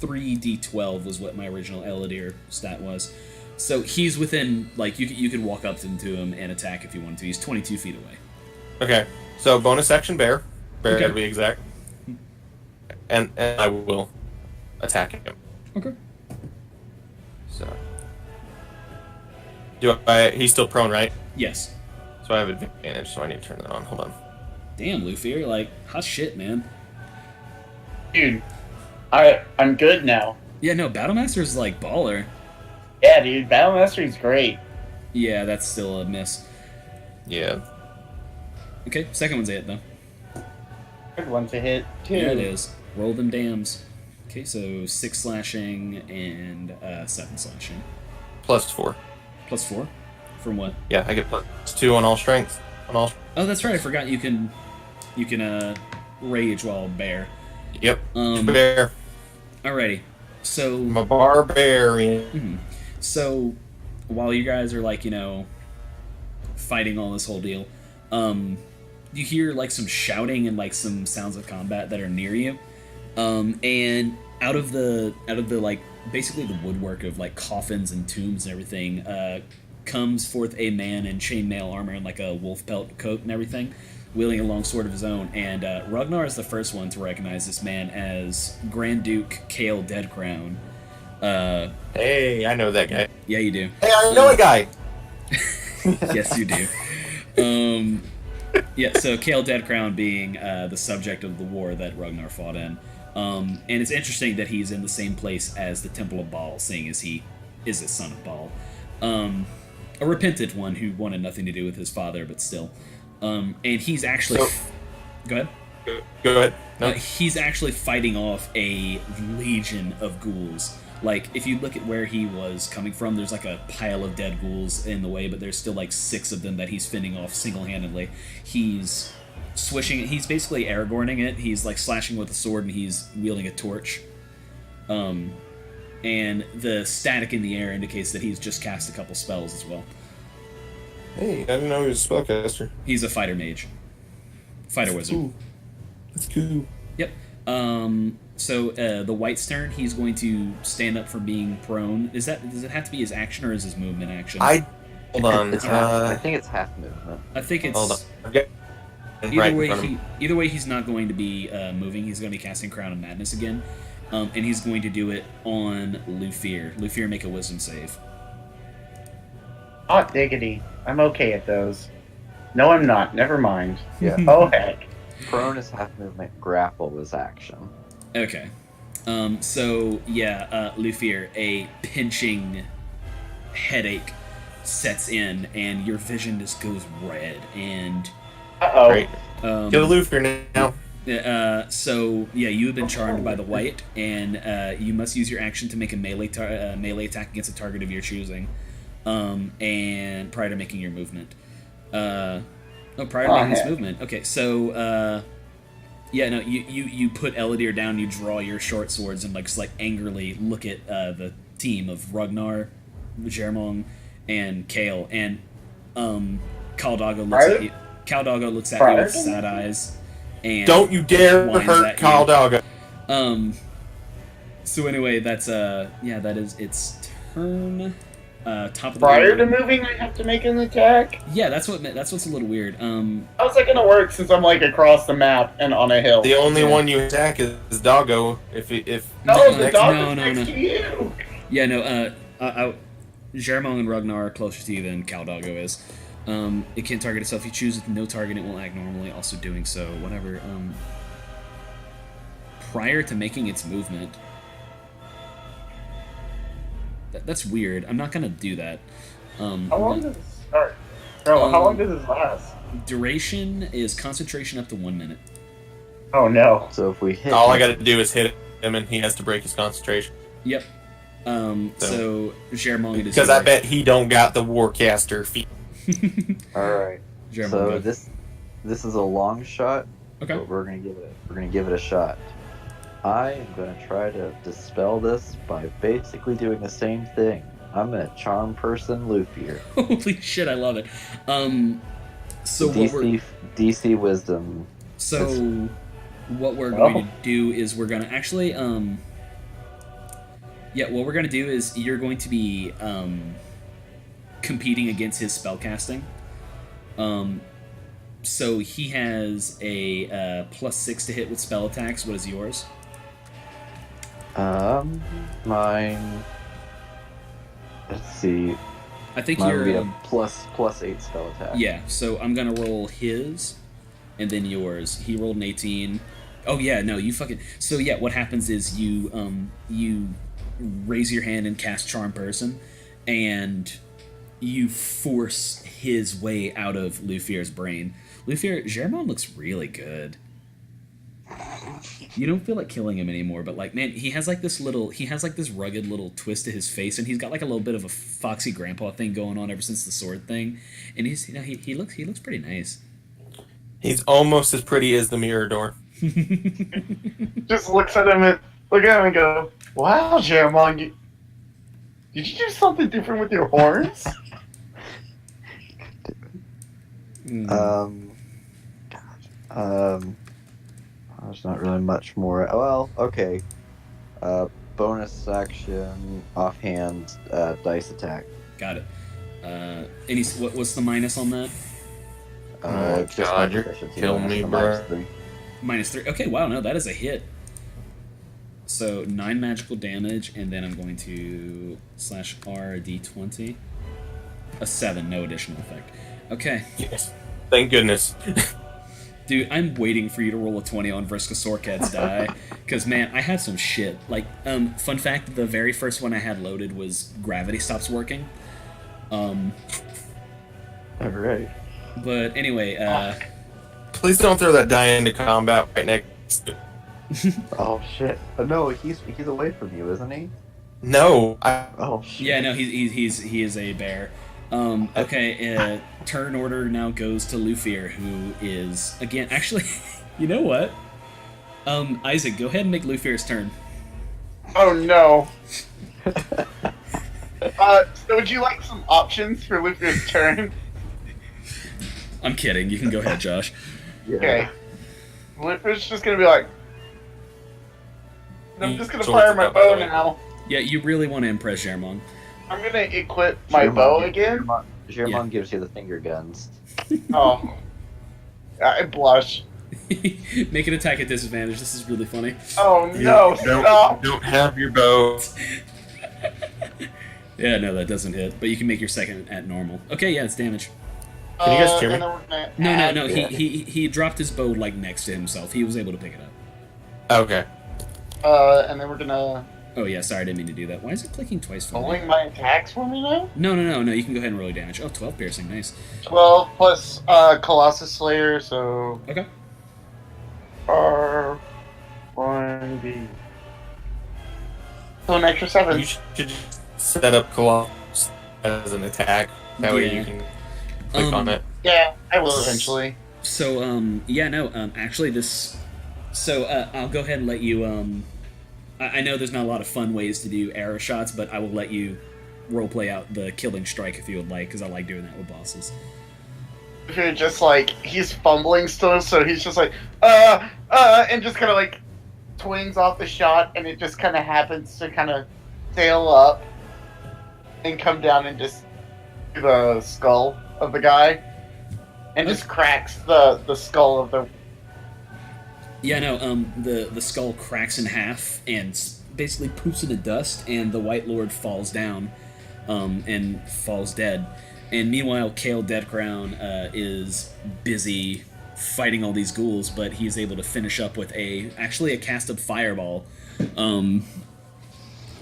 3d12 was what my original Eladir stat was. So he's within you could walk up to him and attack if you wanted to. He's 22 feet away. Okay. So bonus action bear. Bear Okay. to be exact. And I will attack him. Okay. So he's still prone, right? Yes. So I have advantage, so I need to turn that on. Hold on. Damn, Luffy, you're hot shit, man. Dude, I'm good now. Yeah, no, Battlemaster's baller. Yeah, dude, Battle Mastery's great. Yeah, that's still a miss. Yeah. Okay, second one's it though. Good one to hit, too. Yeah, it is. Roll them dams. Okay, so 6 slashing and 7 slashing. +4. +4? From what? Yeah, I get +2 on all strength. Oh, that's right. I forgot you can rage while bear. Yep. Um, Bear. Alrighty. So I'm a barbarian. mhm. So while you guys are like, fighting all this whole deal, you hear like some shouting and like some sounds of combat that are near you. And out of the like basically the woodwork of like coffins and tombs and everything, comes forth a man in chainmail armor and like a wolf pelt coat and everything, wielding a long sword of his own. And Ragnar is the first one to recognize this man as Grand Duke Kale Deadcrown. Hey, I know that guy. Yeah, you do. Hey, I know a guy. Yes, you do. Yeah, so Kale Deadcrown being the subject of the war that Ragnar fought in. And it's interesting that he's in the same place as the Temple of Bhaal, seeing as he is a son of Bhaal. A repentant one who wanted nothing to do with his father, but still. And he's actually... Go ahead. Go ahead. No. He's actually fighting off a legion of ghouls. Like, if you look at where he was coming from, there's like a pile of dead ghouls in the way, but there's still like 6 of them that he's fending off single-handedly. He's swishing it. He's basically Aragorning it. He's like slashing with a sword and he's wielding a torch. And the static in the air indicates that he's just cast a couple spells as well. Hey, I didn't know he was a spellcaster. He's a fighter mage. Fighter wizard. Cool. That's cool. Yep. So the White's turn. He's going to stand up from being prone. Does it have to be his action or is his movement action? Hold on. I think it's half movement. I think it's. Hold on. Okay. Either way, he's not going to be moving. He's going to be casting Crown of Madness again, and he's going to do it on Lufir. Lufir, make a Wisdom save. Hot diggity. I'm okay at those. No, I'm not. Never mind. Yeah. Oh, heck. Prone is half movement. Grapple is action. Okay. So yeah, Lufir, a pinching headache sets in, and your vision just goes red, and. Uh-oh. Great. Kill Lufir now. So yeah, you have been charmed by the White, and you must use your action to make a melee attack against a target of your choosing, and prior to making your movement. Prior to making this movement. Okay, so yeah, no, you put Elodie down, you draw your short swords, and like just like angrily look at the team of Ragnar, Jermong, and Kale, and Kaldaggo looks at you. Kaldaggo looks at you with sad eyes. And don't you dare hurt Kaldaggo. So anyway, that's that is its turn. Top of the Prior order. to moving, I have to make an attack? Yeah, that's what's a little weird. How's that gonna work since I'm like across the map and on a hill? The only one you attack is Doggo. If No, the dog no, is no, next no. to you! Yeah, no, Jermong and Ragnar are closer to you than Kaldaggo is. It can target itself. If you choose with no target, it will act normally, also doing so. Whatever. Prior to making its movement. That's weird. I'm not gonna do that. How long does this start? Bro, how long does this last? Duration is concentration up to 1 minute. Oh no. So if we hit, all I gotta do is hit him and he has to break his concentration. Yep. So Jermong, it is because I bet he don't got the Warcaster feat. all right. Jermong, So go. this is a long shot. Okay. But we're gonna give it a shot. I am gonna try to dispel this by basically doing the same thing. I'm gonna charm person Lufir. Holy shit, I love it. So DC Wisdom. So what we're going to do is we're gonna actually what we're gonna do is you're going to be competing against his spellcasting. So he has a +6 to hit with spell attacks. What is yours? Mine. Let's see. I think Mine you're would be a +8 spell attack. Yeah. So I'm gonna roll his, and then yours. He rolled an 18. Oh yeah, no, you fucking. So yeah, what happens is you raise your hand and cast Charm Person, and you force his way out of Lufir's brain. Lufir, Jermon looks really good. You don't feel like killing him anymore, but like, man, he has like this rugged little twist to his face, and he's got like a little bit of a foxy grandpa thing going on ever since the sword thing, and he looks pretty nice. He's almost as pretty as the mirror door. Just looks at him and go, "Wow, Jeremon, did you do something different with your horns?" There's not really much more. Well, okay. Bonus action, offhand, dice attack. Got it. What's the minus on that? Oh, Just God, my you're proficiency killing bonus, me, so bro. -3. Okay, wow, no, that is a hit. So 9 magical damage, and then I'm going to /R d20. A 7, no additional effect. Okay. Yes. Thank goodness. Dude, I'm waiting for you to roll a 20 on Vriska Sorkat's die, because, man, I have some shit. Like, fun fact, the very first one I had loaded was Gravity Stops Working. Alright. But anyway, Please don't throw that die into combat right next to... Oh shit. No, he's away from you, isn't he? No. Oh shit. yeah, no, he is a bear. Okay, turn order now goes to Lufir, who is, again, actually, you know what? Isaac, go ahead and make Lufir's turn. Oh no. So would you like some options for Lufir's turn? I'm kidding, you can go ahead, Josh. Yeah. Okay. Lufir's just gonna be like, I'm just gonna Swords fire my up, by the bow way. now. Yeah, you really want to impress Germon. I'm gonna equip my bow again. Germon Yeah. gives you the finger guns. Oh. I blush. Make an attack at disadvantage, this is really funny. Oh no, stop! Don't have your bow. Yeah, no, that doesn't hit, but you can make your second at normal. Okay, yeah, it's damage. Can you guys hear me? and then we're gonna No, add- no, he dropped his bow, like, next to himself. He was able to pick it up. Okay. And then we're gonna Oh, yeah, sorry, I didn't mean to do that. Why is it clicking twice for me? rolling my attacks for me now. No, you can go ahead and roll your damage. Oh, 12 piercing, nice. 12 plus Colossus Slayer, so Okay. R1B. So an extra 7. You should set up Colossus as an attack. That way Yeah. you can click on it. Yeah, I will eventually. So, actually this... So, I'll go ahead and let you, I know there's not a lot of fun ways to do arrow shots, but I will let you roleplay out the killing strike if you would like, because I like doing that with bosses. Who just like, he's fumbling still, so he's just like, and just kind of like twings off the shot, and it just kind of happens to kind of sail up and come down and just do the skull of the guy, and just cracks the skull of the. Yeah, no, the skull cracks in half and basically poops into dust, and the White Lord falls down, and falls dead. And meanwhile, Kale Deadcrown is busy fighting all these ghouls, but he's able to finish up with a cast of fireball,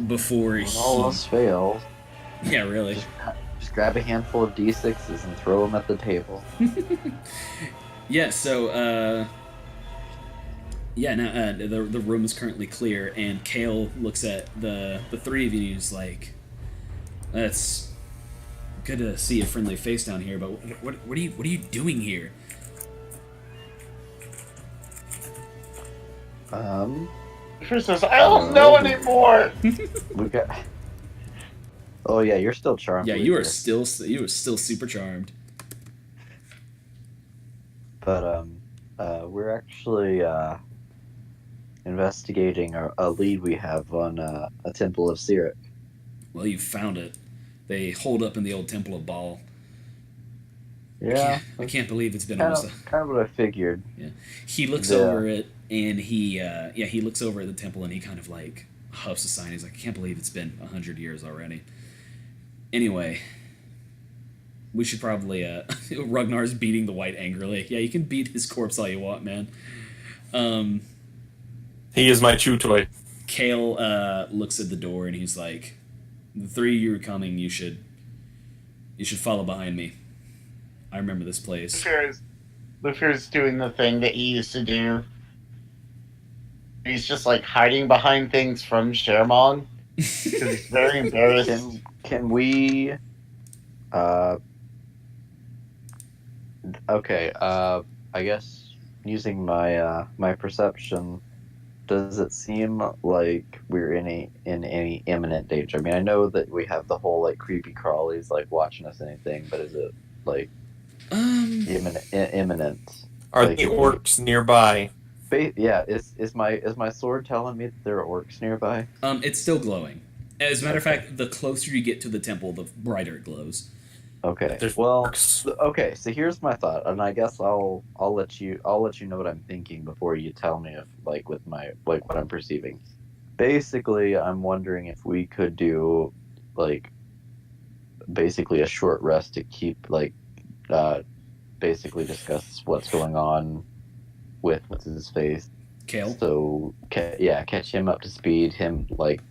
before he... All else fails. Yeah, really. Just grab a handful of D6s and throw them at the table. Yeah, so, the room is currently clear, and Kale looks at the three of you and he's like, "That's good to see a friendly face down here, but what are you doing here?" First says, I don't know anymore. We got. Oh yeah, you're still charmed. Yeah, with you are this. still super charmed. But we're actually investigating a lead we have on a Temple of Sirik. Well, you found it. They hold up in the old Temple of Bhaal. Yeah, I can't believe it's been kind almost. of what I figured. He looks Yeah. over it, and he looks over at the temple, and he kind of like huffs a sign. He's like, "I can't believe it's been 100 years already." Anyway, we should probably. Ragnar's beating the white angrily. Yeah, you can beat his corpse all you want, man. He is my chew toy. Kale looks at the door, and he's like, "The three of you are coming. You should follow behind me. I remember this place." Lufir's doing the thing that he used to do. He's just like hiding behind things from Shermong because he's very embarrassed. Can we? Uh, okay. I guess using my perception, does it seem like we're in any imminent danger? I mean, I know that we have the whole like creepy crawlies like watching us and anything, but is it like imminent? Are Like, the orcs nearby? Yeah. Is my sword telling me that there are orcs nearby? It's still glowing. As a matter of fact, the closer you get to the temple, the brighter it glows. Okay. There's Well, orcs. okay. So here's my thought, and I guess I'll let you know what I'm thinking before you tell me if like with my like what I'm perceiving. Basically, I'm wondering if we could do like basically a short rest to keep like basically discuss what's going on with what's his face. Kale? So yeah, catch him up to speed. Him like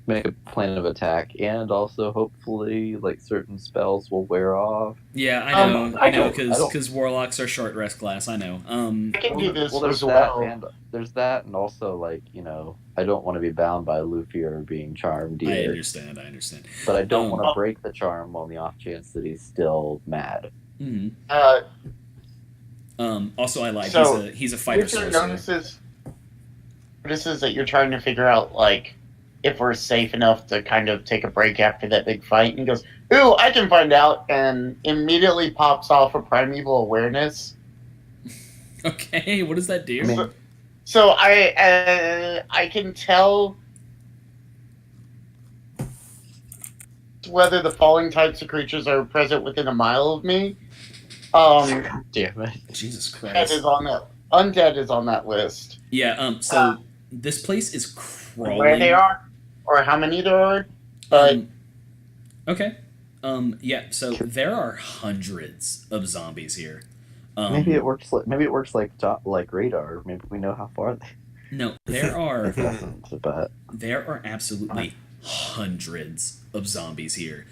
make a plan of attack, and also hopefully like certain spells will wear off. Yeah, I know, I don't- because warlocks are short rest class. I know. I can do this there's as that, well. and there's that, and also like I don't want to be bound by Luffy or being charmed I either. understand. But I don't Um, want to break the charm on the off chance that he's still mad. mhm. Uh, Also, I lied. So, He's a fighter Richard sorcerer. notices that you're trying to figure out like if we're safe enough to kind of take a break after that big fight, and he goes, "Ooh, I can find out," and immediately pops off a primeval awareness. Okay, what does that do? I mean, So I can tell whether the following types of creatures are present within a mile of me. damn it. Jesus Undead Christ. is on that. Undead is on that list. Yeah. So this place is crawling. Where they are, or how many there are. But Okay. Yeah. So there are hundreds of zombies here. Maybe it works like radar. Maybe we know how far they. No, there are But there are absolutely hundreds of zombies here.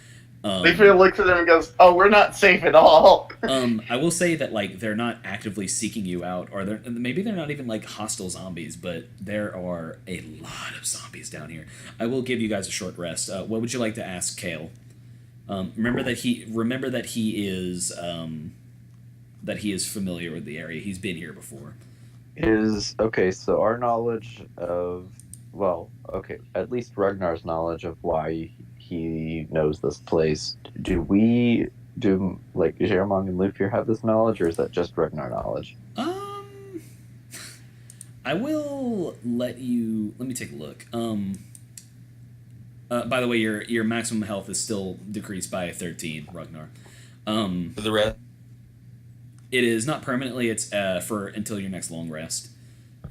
Leafy looks at them and goes, "Oh, we're not safe at all." I will say that like they're not actively seeking you out, or maybe they're not even like hostile zombies, but there are a lot of zombies down here. I will give you guys a short rest. What would you like to ask Kale? Remember that he is familiar with the area. He's been here before. so our knowledge of at least Ragnar's knowledge of why he knows this place. Do like Jeremong and Lufir have this knowledge, or is that just Ragnar knowledge? I will let me take a look. By the way, your maximum health is still decreased by 13, Ragnar. For the rest. It is not permanently. It's for until your next long rest.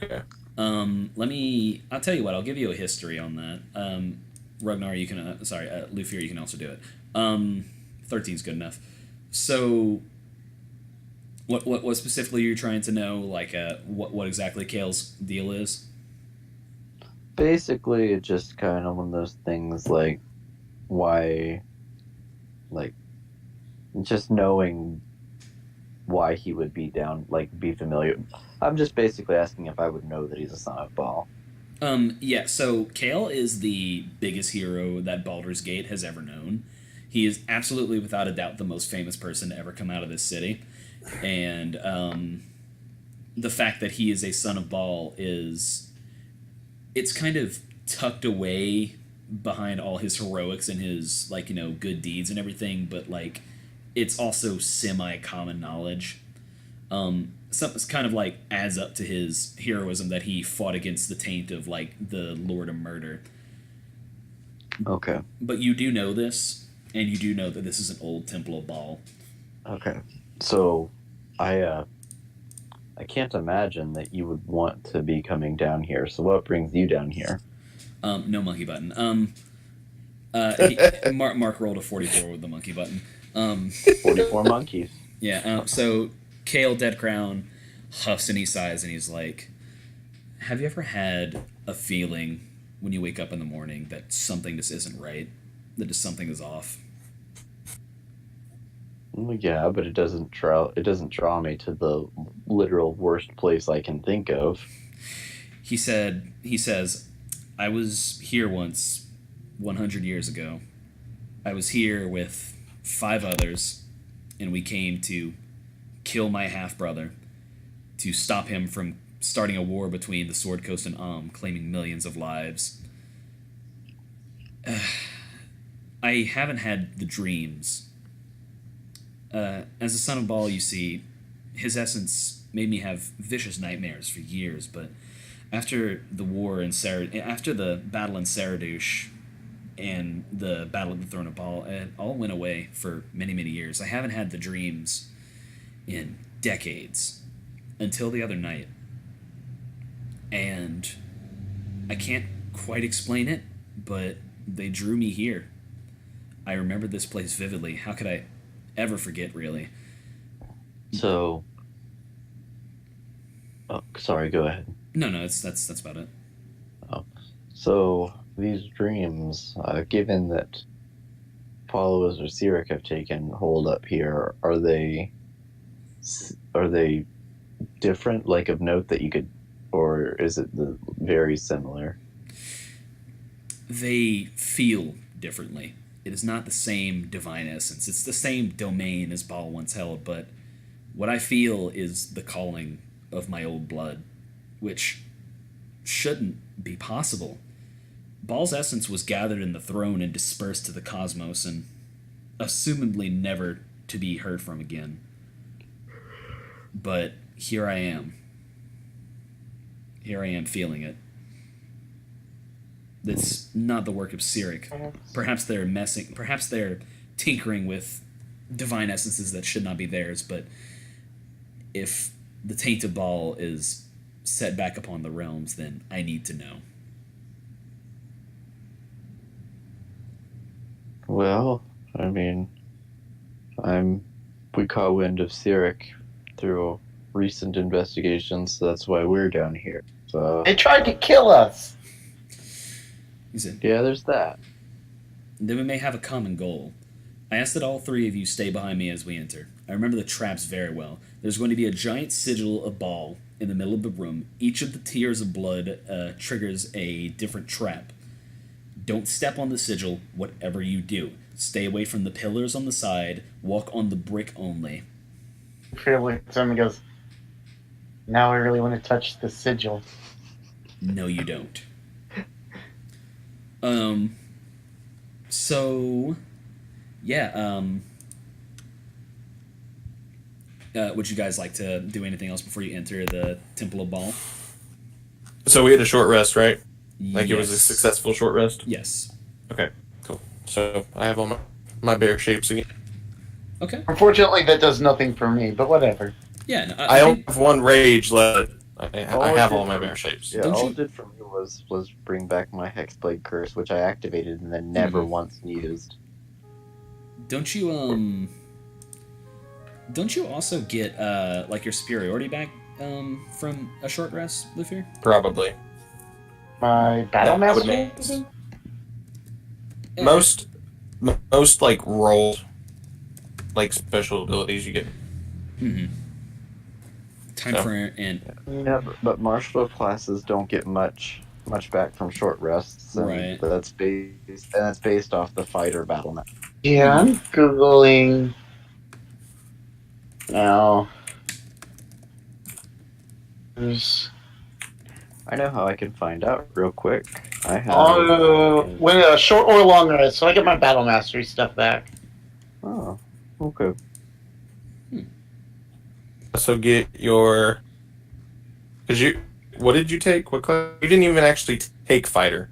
Okay. I'll tell you what. I'll give you a history on that. Ragnar, you can. Lufir, you can also do it. 13 is good enough. So, what specifically are you trying to know? Like, what exactly Kale's deal is? Basically, it's just kind of one of those things like why, like, just knowing why he would be down, like, be familiar. I'm just basically asking if I would know that he's a son of Bhaal. Yeah, so Kale is the biggest hero that Baldur's Gate has ever known. He is absolutely, without a doubt, the most famous person to ever come out of this city. And the fact that he is a son of Bhaal it's kind of tucked away behind all his heroics and his, like, good deeds and everything, but, like, it's also semi-common knowledge. Something's kind of like adds up to his heroism that he fought against the taint of like the Lord of Murder. Okay. But you do know this, and you do know that this is an old Temple of Bhaal. Okay. So, I can't imagine that you would want to be coming down here. So, what brings you down here? No monkey button. Mark rolled a 44 with the monkey button. 44 monkeys. Yeah. So Kale Deadcrown huffs and he sighs and he's like, "Have you ever had a feeling when you wake up in the morning that something just isn't right? That just something is off?" Well, yeah, but it doesn't draw me to the literal worst place I can think of. he says, I was here once, 100 years ago. I was here with 5 others, and we came to kill my half brother, to stop him from starting a war between the Sword Coast and claiming millions of lives. I haven't had the dreams. As a son of Bhaal, you see, his essence made me have vicious nightmares for years, but after the war in after the battle in Saradush and the battle of the Throne of Bhaal, it all went away for many, many years. I haven't had the dreams in decades until the other night. And I can't quite explain it, but they drew me here. I remember this place vividly. How could I ever forget, really? So, oh, sorry, go ahead. No, that's about it. Oh. So, these dreams, given that followers of Sirik have taken hold up here, are they different, like of note that you could, or is it very similar? They feel differently. It is not the same divine essence. It's the same domain as Bhaal once held, but what I feel is the calling of my old blood, which shouldn't be possible. Bhaal's essence was gathered in the throne and dispersed to the cosmos, and assumedly never to be heard from again. But here I am. Here I am feeling it. That's not the work of Sirik. Perhaps they're tinkering with divine essences that should not be theirs, but if the taint of Bhaal is set back upon the realms, then I need to know. Well, I mean, we caught wind of Sirik through recent investigations, so that's why we're down here. So They tried to kill us. He said, yeah, there's that. then we may have a common goal. I ask that all 3 of you stay behind me as we enter. I remember the traps very well. There's going to be a giant sigil of Bhaal in the middle of the room. Each of the tears of blood triggers a different trap. Don't step on the sigil, whatever you do. Stay away from the pillars on the side. Walk on the brick only. Fear looks at him and goes, now I really want to touch the sigil. No, you don't. So, yeah, would you guys like to do anything else before you enter the Temple of Bhaal? So we had a short rest, right? Like it was a Yes. successful short rest? Yes. Okay, cool. So I have all my bear shapes again. Okay. Unfortunately, that does nothing for me, but whatever. Yeah, no, I only have 1 rage left. I I have did all my for- bear shapes. Yeah, Don't all you- it did for me was bring back my Hexblade Curse, which I activated and then never once used. don't you also get like your superiority back from a short rest, Luthier? Probably. My battle That would master? make- Most like rolled like special abilities you get. Mm-hmm. Time So. for an Yeah, but martial classes don't get much back from short rests, and Right. that's based off the fighter battle map. Yeah, I'm Googling now. There's I know how I can find out real quick. I have. when a short or long rest, so I get my battle mastery stuff back. Oh, okay. Also get your. What did you take? What class? You didn't even actually take fighter.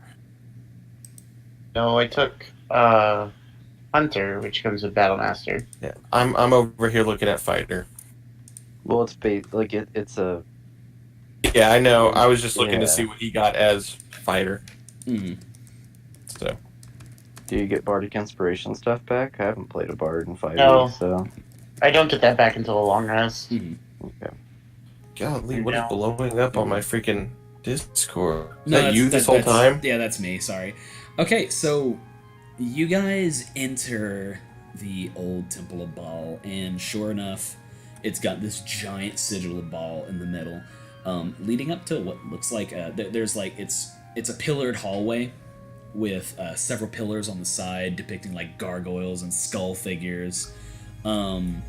No, I took hunter, which comes with battle master. Yeah, I'm over here looking at fighter. Well, it's it's a. Yeah, I know. I was just looking Yeah. to see what he got as fighter. Mm-hmm. So Do you get bardic inspiration stuff back? I haven't played a bard in 5 No. weeks, so I don't get that back until a long rest. Mm-hmm. okay. golly, what is No. blowing up on my freaking Discord? Is No, that you this whole that's- time? Yeah, that's me. Sorry. Okay, so you guys enter the old Temple of Bhaal, and sure enough, it's got this giant sigil of Bhaal in the middle. leading up to what looks like there's like it's a pillared hallway with several pillars on the side depicting like gargoyles and skull figures, and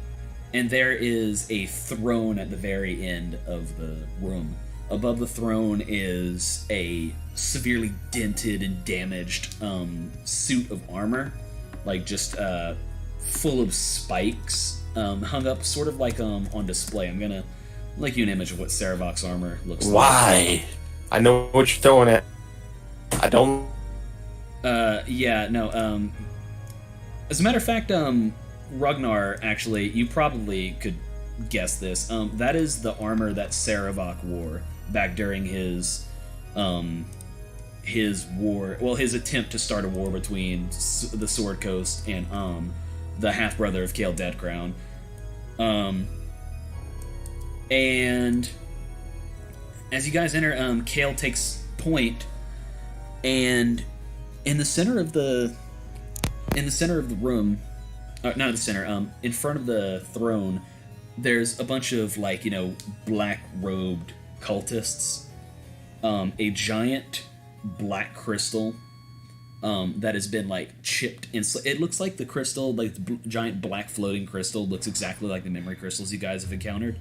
there is a throne at the very end of the room. Above the throne is a severely dented and damaged suit of armor, like just full of spikes, hung up sort of like on display. I'm gonna like you an image of what Saravok's armor looks like. Why? I know what you're throwing at. I don't. Yeah, no. As a matter of fact, Ragnar, actually, you probably could guess this. That is the armor that Saravok wore back during his war. Well, his attempt to start a war between the Sword Coast and the half brother of Kael Deathcrown. And as you guys enter, Kael takes point, and in the center of the room, not the center, in front of the throne, there's a bunch of like, black robed cultists. A giant black crystal that has been like chipped in. It looks like the crystal, like the giant black floating crystal, looks exactly like the memory crystals you guys have encountered.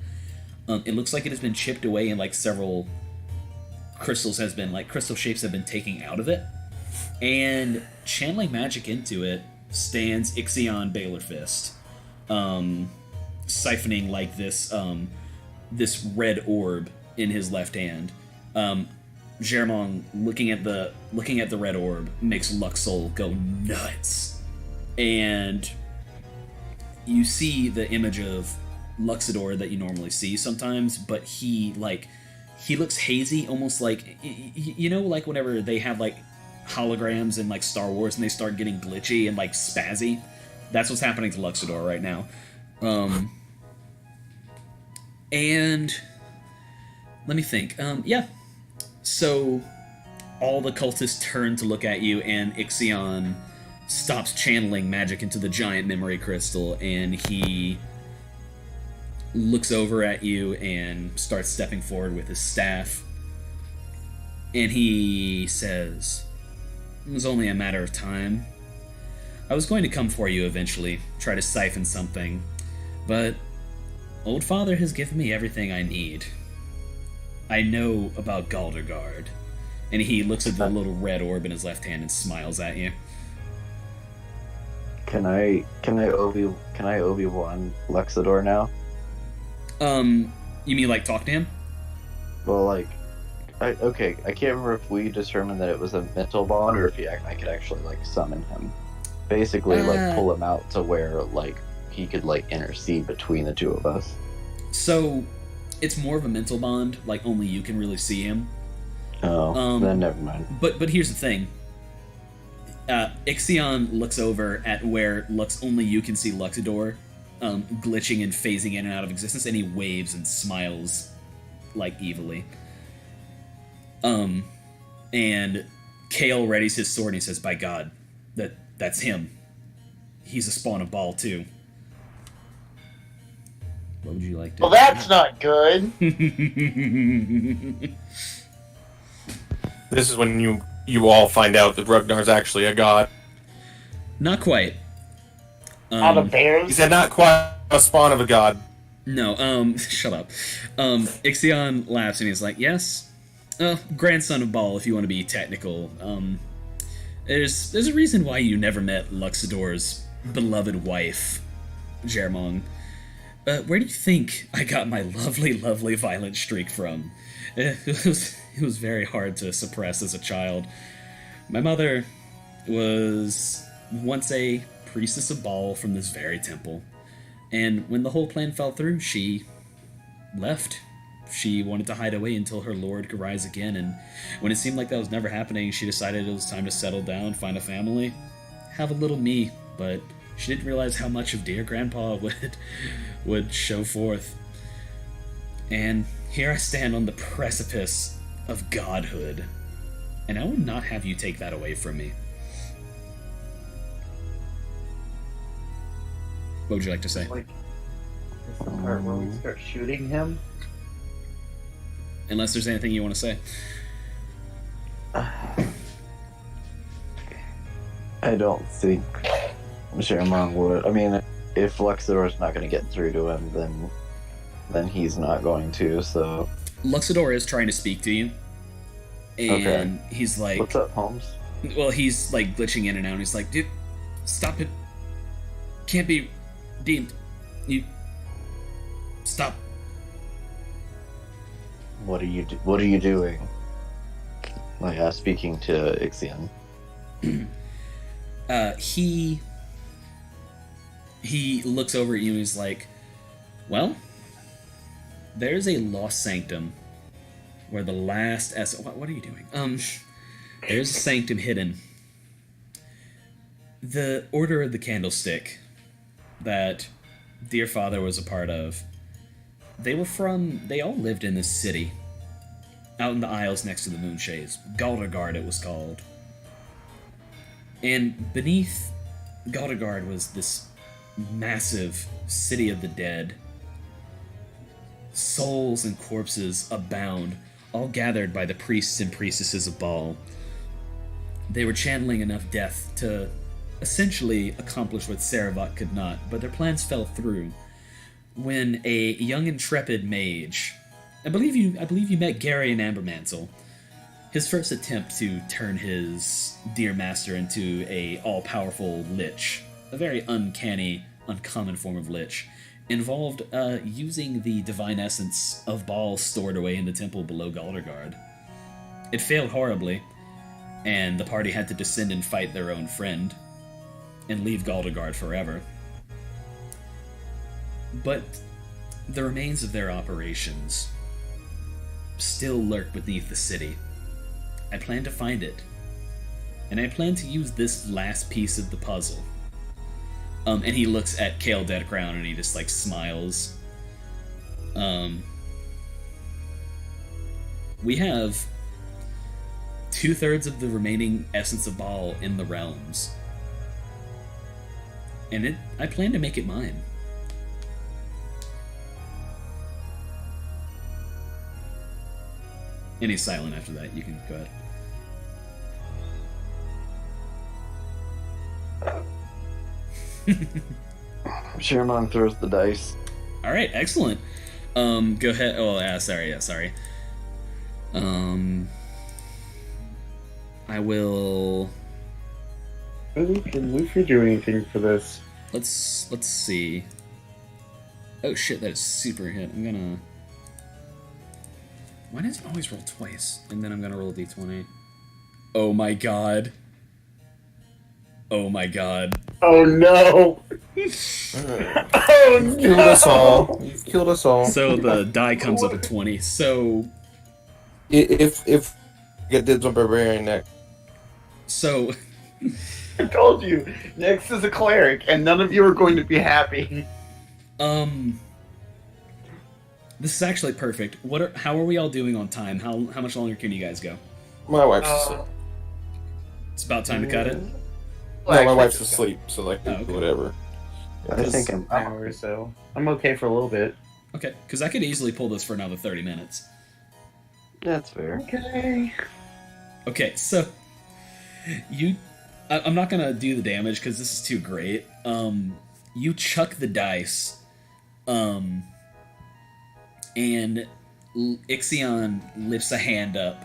It looks like it has been chipped away, and like several crystal shapes have been taken out of it. And channeling magic into it stands Ixion Baylorfist, siphoning like this red orb in his left hand. Germong, looking at the red orb, makes Luxol go nuts, and you see the image of Luxador that you normally see sometimes, but he looks hazy, almost like like whenever they have like holograms in like Star Wars and they start getting glitchy and like spazzy. That's what's happening to Luxador right now. And let me think. So all the cultists turn to look at you, and Ixion stops channeling magic into the giant memory crystal, and he looks over at you and starts stepping forward with his staff. And he says, "It was only a matter of time. I was going to come for you eventually, try to siphon something, but Old Father has given me everything I need. I know about Galdergard." And he looks at the little red orb in his left hand and smiles at you. Can I Obi-Wan Luxador now? You mean like talk to him? Well, I can't remember if we determined that it was a mental bond or if I could actually summon him. Basically, pull him out to where he could intercede between the two of us. So, it's more of a mental bond. Only you can really see him. Oh, then never mind. But here's the thing. Ixion looks over at where only you can see Luxador, glitching and phasing in and out of existence, and he waves and smiles evilly. And Kael readies his sword and he says, "By God, that's him. He's a spawn of Bhaal too." What would you like to Well, that's not good. This is when you all find out that Ragnar's actually a god. Not quite. Out of bears? He said not quite a spawn of a god. No, shut up. Ixion laughs and he's like, "Yes, grandson of Bhaal, if you want to be technical. There's a reason why you never met Luxador's beloved wife, Germong. Where do you think I got my lovely, lovely violent streak from? It was very hard to suppress as a child. My mother was once a priestess of Bhaal from this very temple, and when the whole plan fell through, she left. She wanted to hide away until her lord could rise again, and when it seemed like that was never happening, she decided it was time to settle down, find a family, have a little me, but she didn't realize how much of dear grandpa would show forth. And here I stand on the precipice of godhood, and I will not have you take that away from me." What would you like to say? Is the part where we start shooting him? unless there's anything you want to say. I don't think Shamrock would. I mean, if Luxador's not going to get through to him, then he's not going to. So Luxador is trying to speak to you, and he's like, "What's up, Holmes?" Well, he's like glitching in and out. And he's like, "Dude, stop it! Can't be deemed. You stop." What are you doing? Like, speaking to Ixion. He looks over at you and he's like, well, there's a lost sanctum where the last what are you doing? There's a sanctum hidden. The Order of the Candlestick that dear father was a part of, they all lived in this city, out in the Isles next to the Moonshades. Galdergard it was called. And beneath Galdergard was this massive city of the dead. Souls and corpses abound, all gathered by the priests and priestesses of Bhaal. They were channeling enough death to essentially accomplish what Saravat could not, but their plans fell through when a young intrepid mage, I believe you met Gary in Ambermantle, his first attempt to turn his dear master into a all-powerful lich, a very uncanny, uncommon form of lich, involved using the divine essence of Bhaal stored away in the temple below Galdergard. It failed horribly, and the party had to descend and fight their own friend, and leave Galdergard forever. But the remains of their operations still lurk beneath the city. I plan to find it, and I plan to use this last piece of the puzzle. And he looks at Kale Deadcrown and he just like smiles. We have 2/3 of the remaining essence of Bhaal in the realms, and I plan to make it mine. And he's silent after that. You can go ahead. Sherman throws the dice. All right, excellent. Go ahead. Oh, yeah, sorry. I will. Can Luffy do anything for this? Let's see. Oh shit, that is super hit. I'm gonna. Why does it always roll twice? And then I'm gonna roll a d20. Oh my god. Oh my god. Oh no! Oh no! Killed us all. You've killed us all. So the die comes up at 20. So If get dibs on Barbarian next. so I told you, next is a cleric, and none of you are going to be happy. this is actually perfect. How are we all doing on time? How much longer can you guys go? My wife's asleep. It's about time to cut it. No, my wife's asleep, so like Oh, okay. whatever. I think I'm An hour or so. I'm okay for a little bit. Okay, because I could easily pull this for another 30 minutes. That's fair. Okay. Okay, so I'm not gonna do the damage because this is too great. You chuck the dice, and Ixion lifts a hand up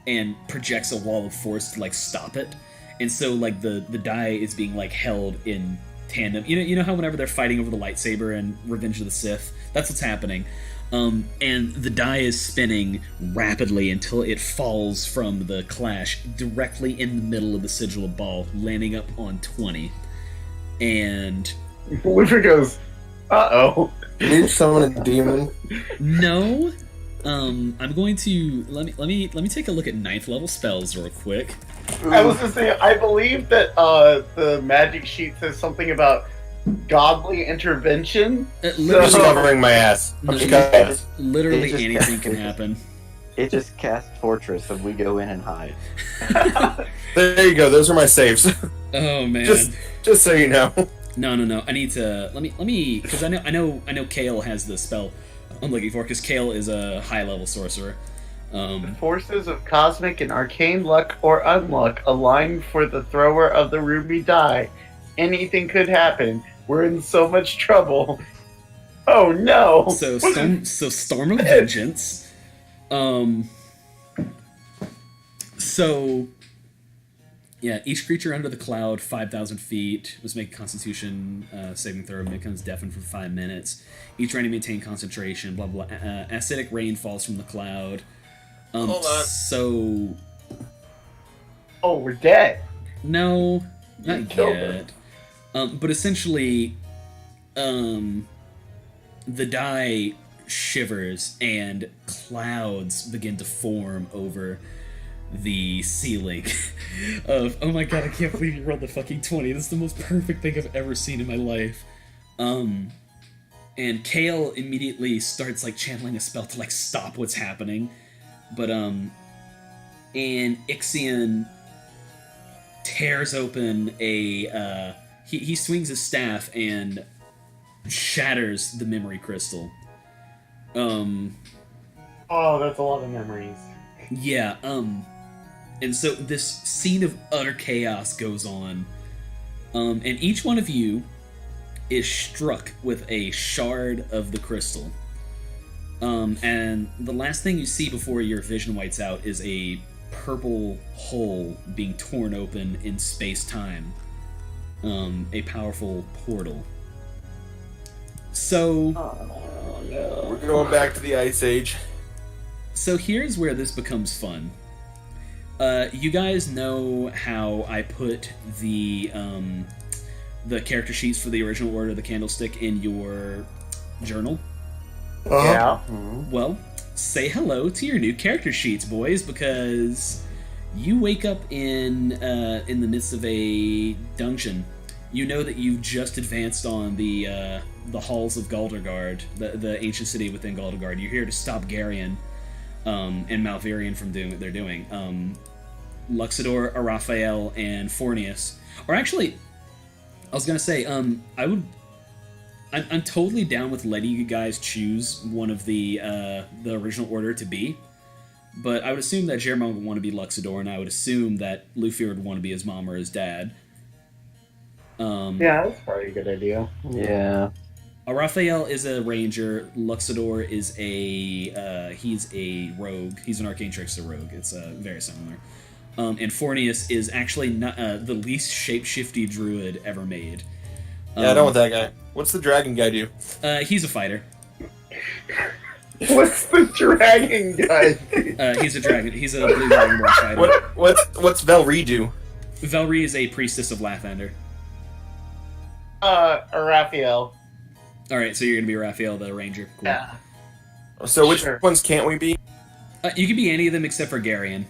and projects a wall of force to like stop it, and so like the die is being like held in tandem. You know how whenever they're fighting over the lightsaber in Revenge of the Sith, that's what's happening. And the die is spinning rapidly until it falls from the clash directly in the middle of the sigil of Bhaal, landing up on 20. And Luffy goes, uh-oh. Can you summon a demon? no, I'm going to let me take a look at 9th level spells real quick. I was gonna say, I believe that the magic sheet says something about godly intervention. I'm just Literally, covering my ass. I'm just covering my ass. literally It just- anything can happen. It just casts Fortress and we go in and hide. There you go. Those are my saves. Oh man. just so you know. No. I need to let me because I know Kale has the spell. I'm looking for, because Kale is a high-level sorcerer. The forces of cosmic and arcane luck or unluck align for the thrower of the ruby die. Anything could happen. We're in so much trouble. Oh no! So Storm of Vengeance. So yeah, each creature under the cloud, 5,000 feet, must make a Constitution saving throw and becomes deafened for 5 minutes. Each trying to maintain concentration. Blah blah. Acidic rain falls from the cloud. Hold on. So Oh, we're dead. no, You not killed yet. But essentially, the die shivers and clouds begin to form over the ceiling of, oh my god, I can't believe you rolled the fucking 20. This is the most perfect thing I've ever seen in my life. And Kale immediately starts like channeling a spell to like stop what's happening. But and Ixion tears open a he swings his staff and shatters the memory crystal. Oh, that's a lot of memories. Yeah, and so this scene of utter chaos goes on. And each one of you is struck with a shard of the crystal. And the last thing you see before your vision whites out is a purple hole being torn open in space-time. A powerful portal. So... Oh no. We're going back to the Ice Age. So here's where this becomes fun. You guys know how I put the character sheets for the original Order of the Candlestick in your journal? Yeah. Well, say hello to your new character sheets, boys, because you wake up in the midst of a dungeon. You know that you've just advanced on the halls of Galdegard, the ancient city within Galdegard. You're here to stop Garion and Malverian from doing what they're doing. Luxador, Raphael, and Fornius. Or actually, I was gonna say, I'm totally down with letting you guys choose one of the original order to be. But I would assume that Jeremiah would want to be Luxador, and I would assume that Lufir would want to be his mom or his dad. Yeah, that's probably a good idea. Yeah. Raphael is a ranger. Luxador is he's a rogue. He's an arcane trickster rogue. It's very similar. And Fornius is actually not the least shapeshifty druid ever made. Yeah, I don't want that guy. What's the dragon guy do? He's a fighter. What's the dragon guy? He's a dragon. He's a blue dragonborn fighter. What's Velry do? Velry is a priestess of Lathander. Raphael. All right, so you're gonna be Raphael, the ranger. Cool. Yeah. So which Sure. ones can't we be? You can be any of them except for Garion.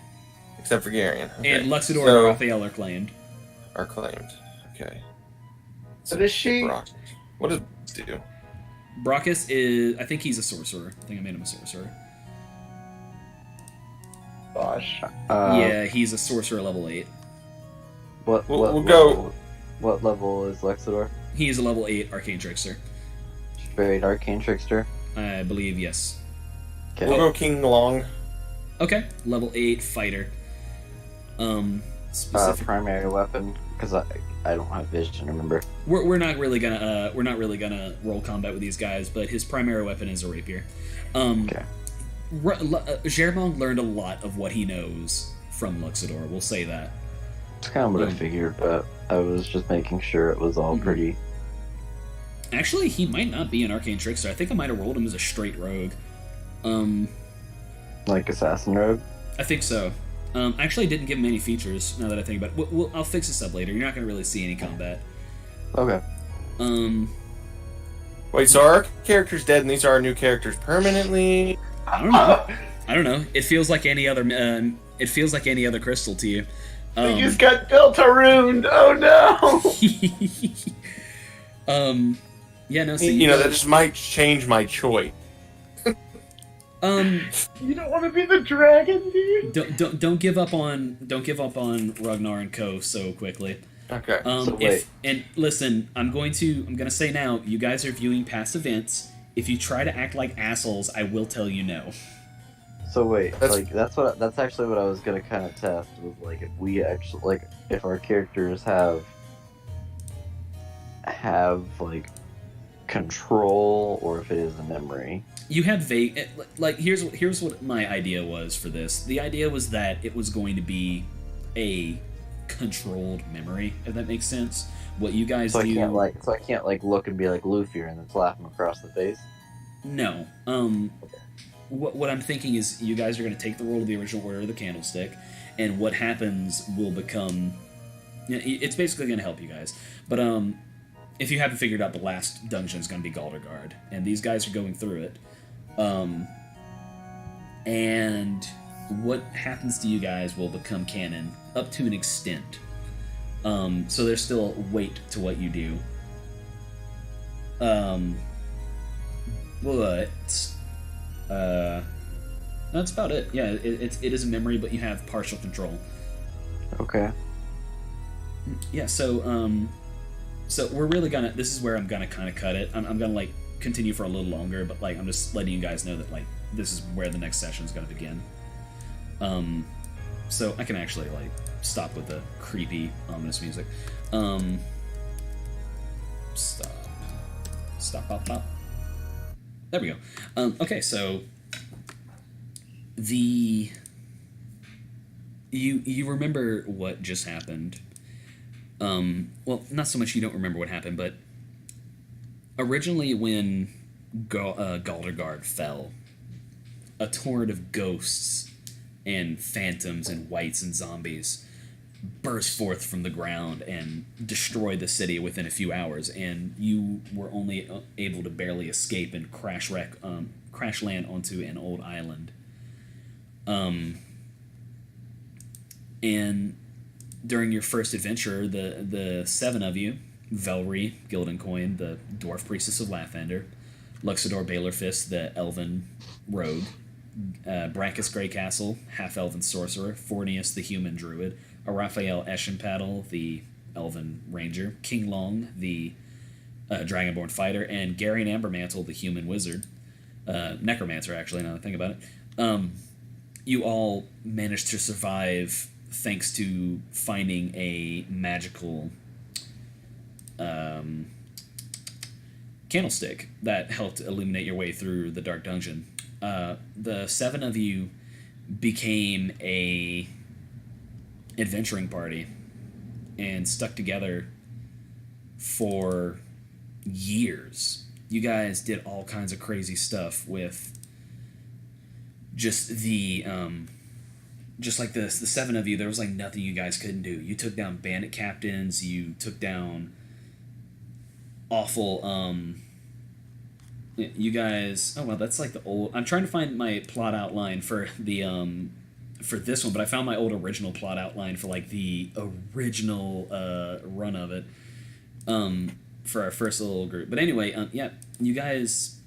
Except for Garion. Okay. And Luxador So- and Raphael are claimed. Are claimed. Okay. What is she? Brock. What does this do? Brockus is, I think he's a sorcerer. I think I made him a sorcerer. Gosh. Yeah, he's a sorcerer level 8. We'll go- What level is Luxador? He is a level 8 arcane trickster. Straight arcane trickster. I believe, yes. Okay. We'll go King Long. Okay, level 8 fighter. Specific. Primary weapon, because I don't have vision. Remember. We're not really gonna roll combat with these guys, but his primary weapon is a rapier. Okay. Germont learned a lot of what he knows from Luxador. We'll say that. It's kind of what I figured, but I was just making sure it was all Mhm. pretty. Actually, he might not be an arcane trickster. I think I might have rolled him as a straight rogue. Like assassin rogue. I think so. I actually didn't give him any features. Now that I think about it, I'll fix this up later. You're not gonna really see any combat. Okay. Wait, so our character's dead and these are our new characters permanently? I don't know. I don't know. It feels like any other. It feels like any other crystal to you. They just got Delta ruined. Oh no! Yeah. No. So You know, that just might change my choice. You don't want to be the dragon, dude. Don't give up on Ragnar and Co. so quickly. Okay. So wait. And listen, I'm gonna say now, you guys are viewing past events. If you try to act like assholes, I will tell you no. So wait, That's- that's actually what I was gonna kind of test was like if we actually like if our characters have like control or if it is a memory. You had vague, like here's what my idea was for this. The idea was that it was going to be a controlled memory, if that makes sense. What you guys So do? I can't like look and be like Luffy and then slap him across the face. No. What I'm thinking is you guys are going to take the role of the original Order of the Candlestick, and what happens will become. It's basically going to help you guys. But if you haven't figured out, the last dungeon is going to be Galdergard, and these guys are going through it. And what happens to you guys will become canon up to an extent. So there's still weight to what you do. But that's about it. Yeah, it is a memory, but you have partial control. Okay. Yeah. So we're really gonna. This is where I'm gonna kind of cut it. I'm gonna like continue for a little longer, but like I'm just letting you guys know that like this is where the next session is gonna begin. So I can actually like stop with the creepy, ominous music. Stop, pop. There we go. Okay, so you remember what just happened. Well, not so much you don't remember what happened, but originally when Galdergard fell, a torrent of ghosts and phantoms and wights and zombies burst forth from the ground and destroyed the city within a few hours, and you were only able to barely escape and crash land onto an old island. And during your first adventure, the seven of you, Velry, Gildencoin, the dwarf priestess of Lathander, Luxador Baylorfist, the elven rogue, Brachus Greycastle, half-elven sorcerer, Fornius, the human druid, Raphael Eschenpaddle, the elven ranger, King Long, the dragonborn fighter, and Garion Ambermantle, the human wizard, necromancer, actually, now that I think about it. You all managed to survive thanks to finding a magical candlestick that helped illuminate your way through the dark dungeon. The seven of you became a adventuring party and stuck together for years. You guys did all kinds of crazy stuff with just just like the seven of you. There was like nothing you guys couldn't do. You took down bandit captains. You took down awful you guys. Oh well, that's like the old. I'm trying to find my plot outline for the for this one, but I found my old original plot outline for like the original run of it for our first little group. But anyway, yeah, you guys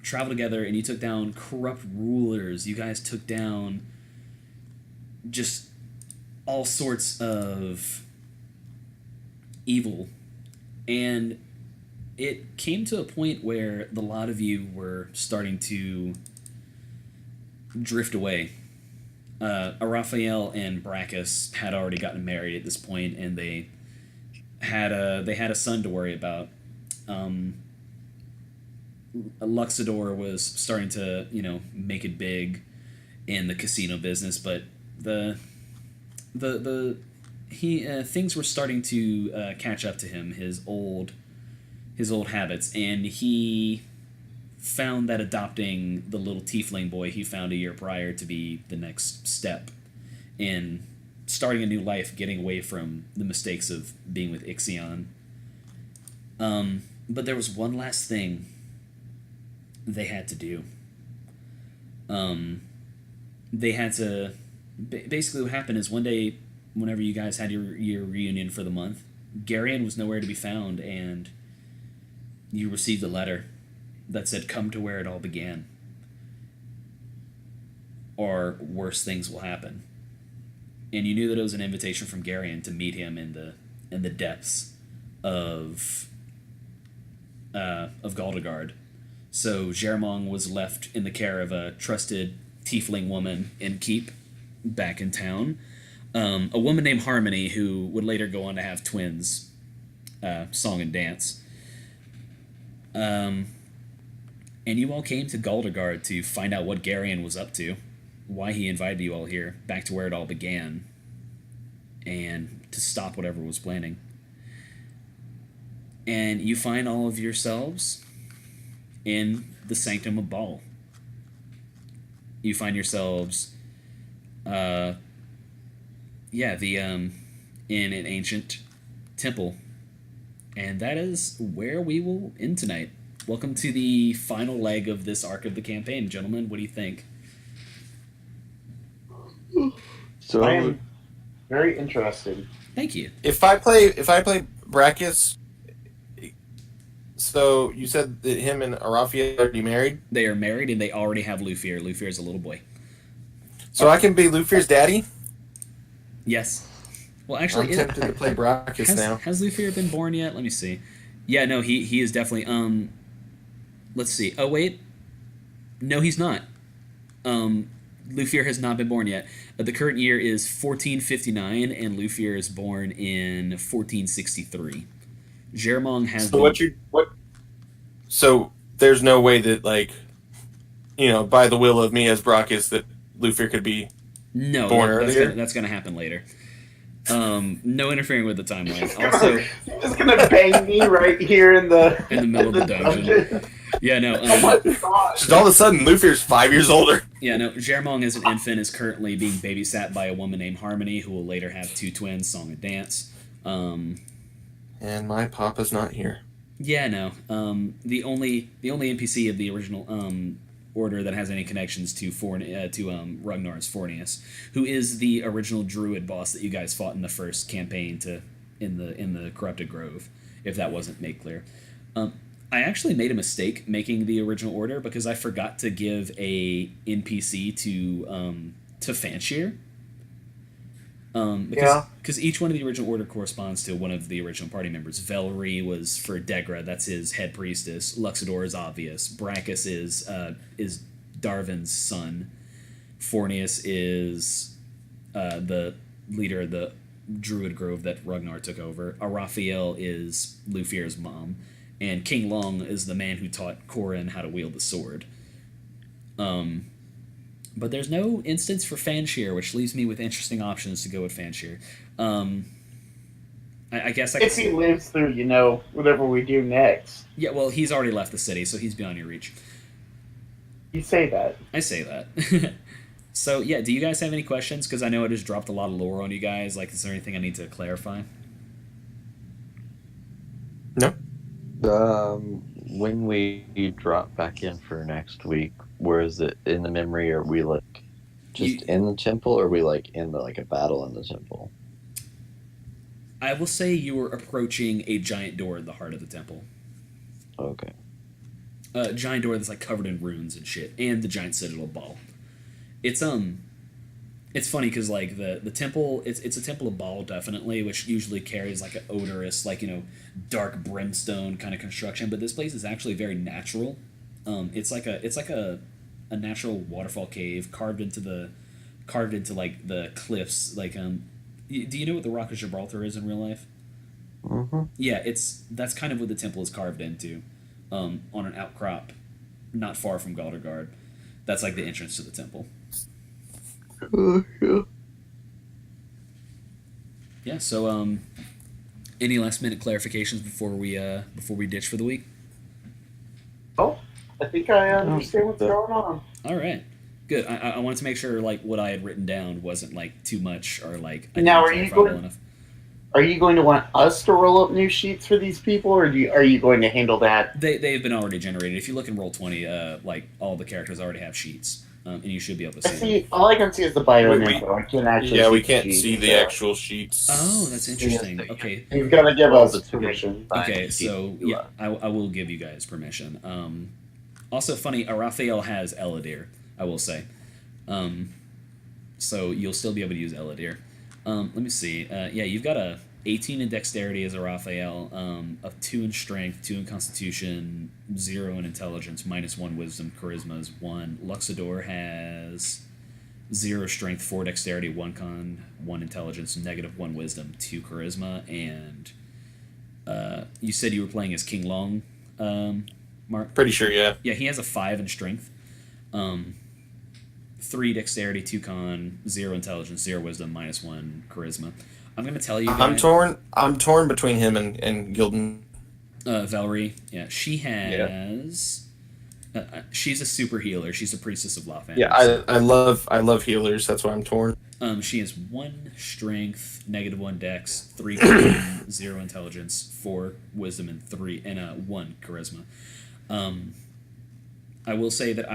traveled together and you took down corrupt rulers. You guys took down just all sorts of evil, and it came to a point where the lot of you were starting to drift away. Raphael and Brachus had already gotten married at this point, and they had a son to worry about. Luxador was starting to make it big in the casino business, but things were starting to catch up to him, his old habits, and he found that adopting the little tiefling boy he found a year prior to be the next step in starting a new life, getting away from the mistakes of being with Ixion. But there was one last thing they had to do. They had to... Basically what happened is one day, whenever you guys had your reunion for the month, Garion was nowhere to be found, and you received a letter that said, "Come to where it all began, or worse things will happen." And you knew that it was an invitation from Garion to meet him in the depths of Galdegard, So Jermong was left in the care of a trusted tiefling woman in Keep back in town. A woman named Harmony, who would later go on to have twins, Song and Dance. And you all came to Galdergard to find out what Garion was up to, why he invited you all here, back to where it all began, and to stop whatever was planning. And you find all of yourselves in the Sanctum of Bhaal. You find yourselves, in an ancient temple. And that is where we will end tonight. Welcome to the final leg of this arc of the campaign, gentlemen. What do you think? So I am very interested. Thank you. If I play Brachus, so you said that him and Arafia are already married? They are married and they already have Lufir. Lufir is a little boy. So I can be Lufir's daddy? Yes. Well, actually, I'm tempted to play Brachus now. Has Lufir been born yet? Let me see. Yeah, no, he is definitely. Let's see. Oh wait, no, he's not. Lufir has not been born yet. The current year is 1459, and Lufir is born in 1463. Jermong has. So So there's no way that, like, by the will of me as Brachus, that Lufir could be born earlier. That's gonna happen later. No interfering with the timeline. Also, he's just gonna bang me right here in the middle of the dungeon. Yeah, no. Oh my god! Just all of a sudden, Lufir's 5 years older. Yeah, no. Jermong as an infant is currently being babysat by a woman named Harmony, who will later have two twins, Song and Dance. And my papa's not here. Yeah, no. The only NPC of the original order that has any connections to Ragnar is Fornius, who is the original druid boss that you guys fought in the first campaign in the Corrupted Grove. If that wasn't made clear, I actually made a mistake making the original order because I forgot to give a NPC to Fanshir. Because each one of the original order corresponds to one of the original party members. Velry was for Degra, that's his head priestess. Luxador is obvious. Brachus is Darvin's son. Fornius is the leader of the Druid Grove that Ragnar took over. Arafiel is Lufir's mom. And King Long is the man who taught Corin how to wield the sword. But there's no instance for Fanshir, which leaves me with interesting options to go with Fanshir. I guess if he lives through, whatever we do next. Yeah, well, he's already left the city, so he's beyond your reach. You say that. I say that. So, yeah, do you guys have any questions? Because I know I just dropped a lot of lore on you guys. Like, is there anything I need to clarify? No. When we drop back in for next week, where is it in the memory? Are we in the temple, or are we in a battle in the temple? I will say you were approaching a giant door in the heart of the temple. Okay. A giant door that's covered in runes and shit, and the giant citadel Bhaal. It's funny because the temple, it's a temple of Bhaal definitely, which usually carries an odorous dark brimstone kind of construction, but this place is actually very natural. It's like a natural waterfall cave carved into the cliffs. Do you know what the Rock of Gibraltar is in real life? Mm-hmm. Yeah, that's kind of what the temple is carved into, on an outcrop, not far from Galdergard. That's the entrance to the temple. Yeah. Yeah. So, any last minute clarifications before we ditch for the week? Oh, I think I understand what's going on. All right. Good. I wanted to make sure what I had written down wasn't too much or Now, are you going to want us to roll up new sheets for these people, or are you going to handle that? They've been already generated. If you look in Roll20, all the characters already have sheets, and you should be able to see them. All I can see is the bio info. I can't actually. Yeah, we can't see the actual sheets. Oh, that's interesting. Okay. You've got to give us permission. Okay, so yeah, I will give you guys permission. Also, funny, Arafael has Eladir, I will say. So you'll still be able to use Eladir. Let me see. Yeah, you've got 18 in dexterity is a Raphael, of 2 in strength, 2 in constitution, 0 in intelligence, -1 wisdom, charisma is 1. Luxador has 0 strength, 4 dexterity, 1 con, 1 intelligence, -1 wisdom, 2 charisma, and you said you were playing as King Long, Mark? Pretty sure, yeah. Yeah, he has a 5 in strength, 3 dexterity, 2 con, 0 intelligence, 0 wisdom, -1 charisma. I'm gonna tell you guys. I'm torn between him and Gildan. Valerie, yeah, she has. She's a super healer. She's a priestess of Lothan. Yeah, I love healers. That's why I'm torn. She has 1 strength, -1 dex, 3 con, 0 intelligence, 4 wisdom, and 1 charisma. I will say that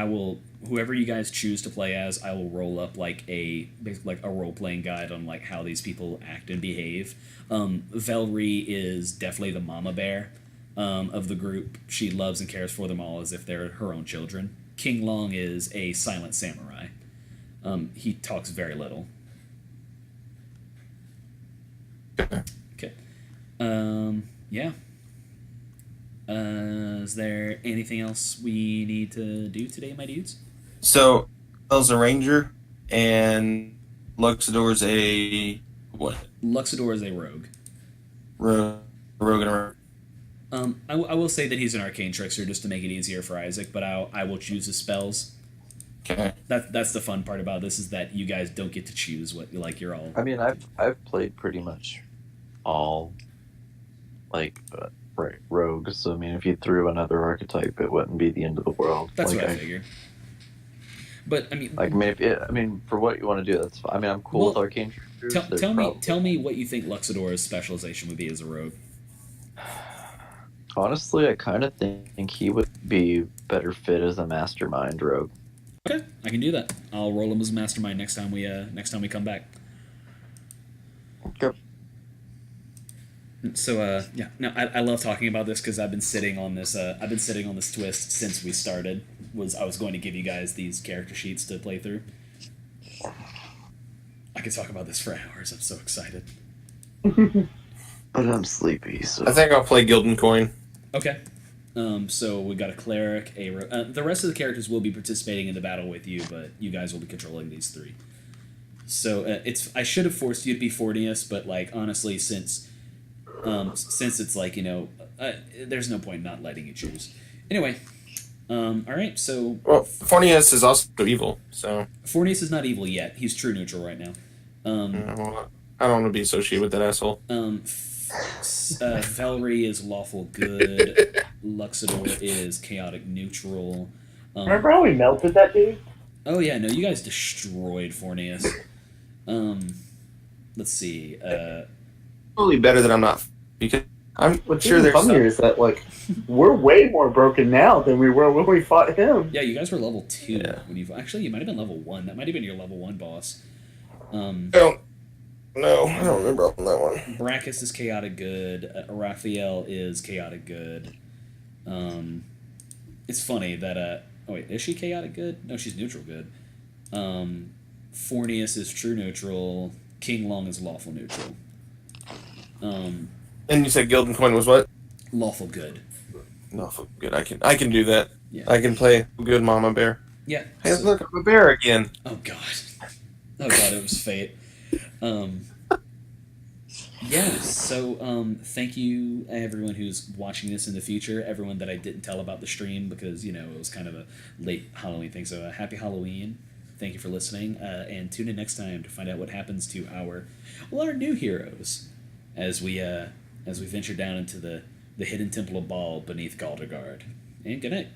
whoever you guys choose to play as, I will roll up like a role playing guide on like how these people act and behave. Valerie is definitely the mama bear of the group. She loves and cares for them all as if they're her own children. King Long is a silent samurai. He talks very little. Okay. Yeah. Is there anything else we need to do today, my dudes? So, Bell's a ranger, and Luxador's a what? Luxador is a rogue. Rogue and a I will say that he's an arcane trickster just to make it easier for Isaac, but I will choose his spells. Okay. That's the fun part about this, is that you guys don't get to choose what you like. You're all. I mean, I've played pretty much all rogues. So I mean, if you threw another archetype, it wouldn't be the end of the world. That's what I figured. But I mean, for what you want to do, that's fine. I mean, I'm cool with arcane tricksters. Tell me what you think Luxador's specialization would be as a rogue. Honestly, I kind of think he would be better fit as a mastermind rogue. Okay, I can do that. I'll roll him as a mastermind next time we come back. Okay. So yeah, no, I love talking about this because I've been sitting on this twist since we started. I was going to give you guys these character sheets to play through. I could talk about this for hours. I'm so excited. But I'm sleepy, so I think I'll play Gildan Coin. Okay. So we got a cleric, the rest of the characters will be participating in the battle with you, but you guys will be controlling these 3. So I should have forced you to be Fornius, but like honestly, since it's like there's no point in not letting you choose. Anyway, all right. So Fornius is also evil. So Fornius is not evil yet. He's true neutral right now. I don't want to be associated with that asshole. Valerie is lawful good. Luxador is chaotic neutral. Remember how we melted that dude? Oh yeah, no, you guys destroyed Fornius. Let's see. Probably better that I'm not, because I'm What's sure even there's funnier is that we're way more broken now than we were when we fought him. Yeah, you guys were level 2 Yeah. when you might have been level 1. That might have been your level 1 boss. I don't remember on that one. Brachus is chaotic good. Raphael is chaotic good. It's funny that oh wait, is she chaotic good? No, she's neutral good. Fornius is true neutral. King Long is lawful neutral. And you said Gildan Coin was what? Lawful good. Lawful good. I can do that. Yeah. I can play good Mama Bear. Yeah. Hey, look, I'm a bear again. Oh god. Oh god, it was fate. Yeah, so thank you everyone who's watching this in the future, everyone that I didn't tell about the stream because, it was kind of a late Halloween thing. So happy Halloween. Thank you for listening, and tune in next time to find out what happens to our new heroes as we venture down into the hidden temple of Bhaal beneath Galdegard. And good night.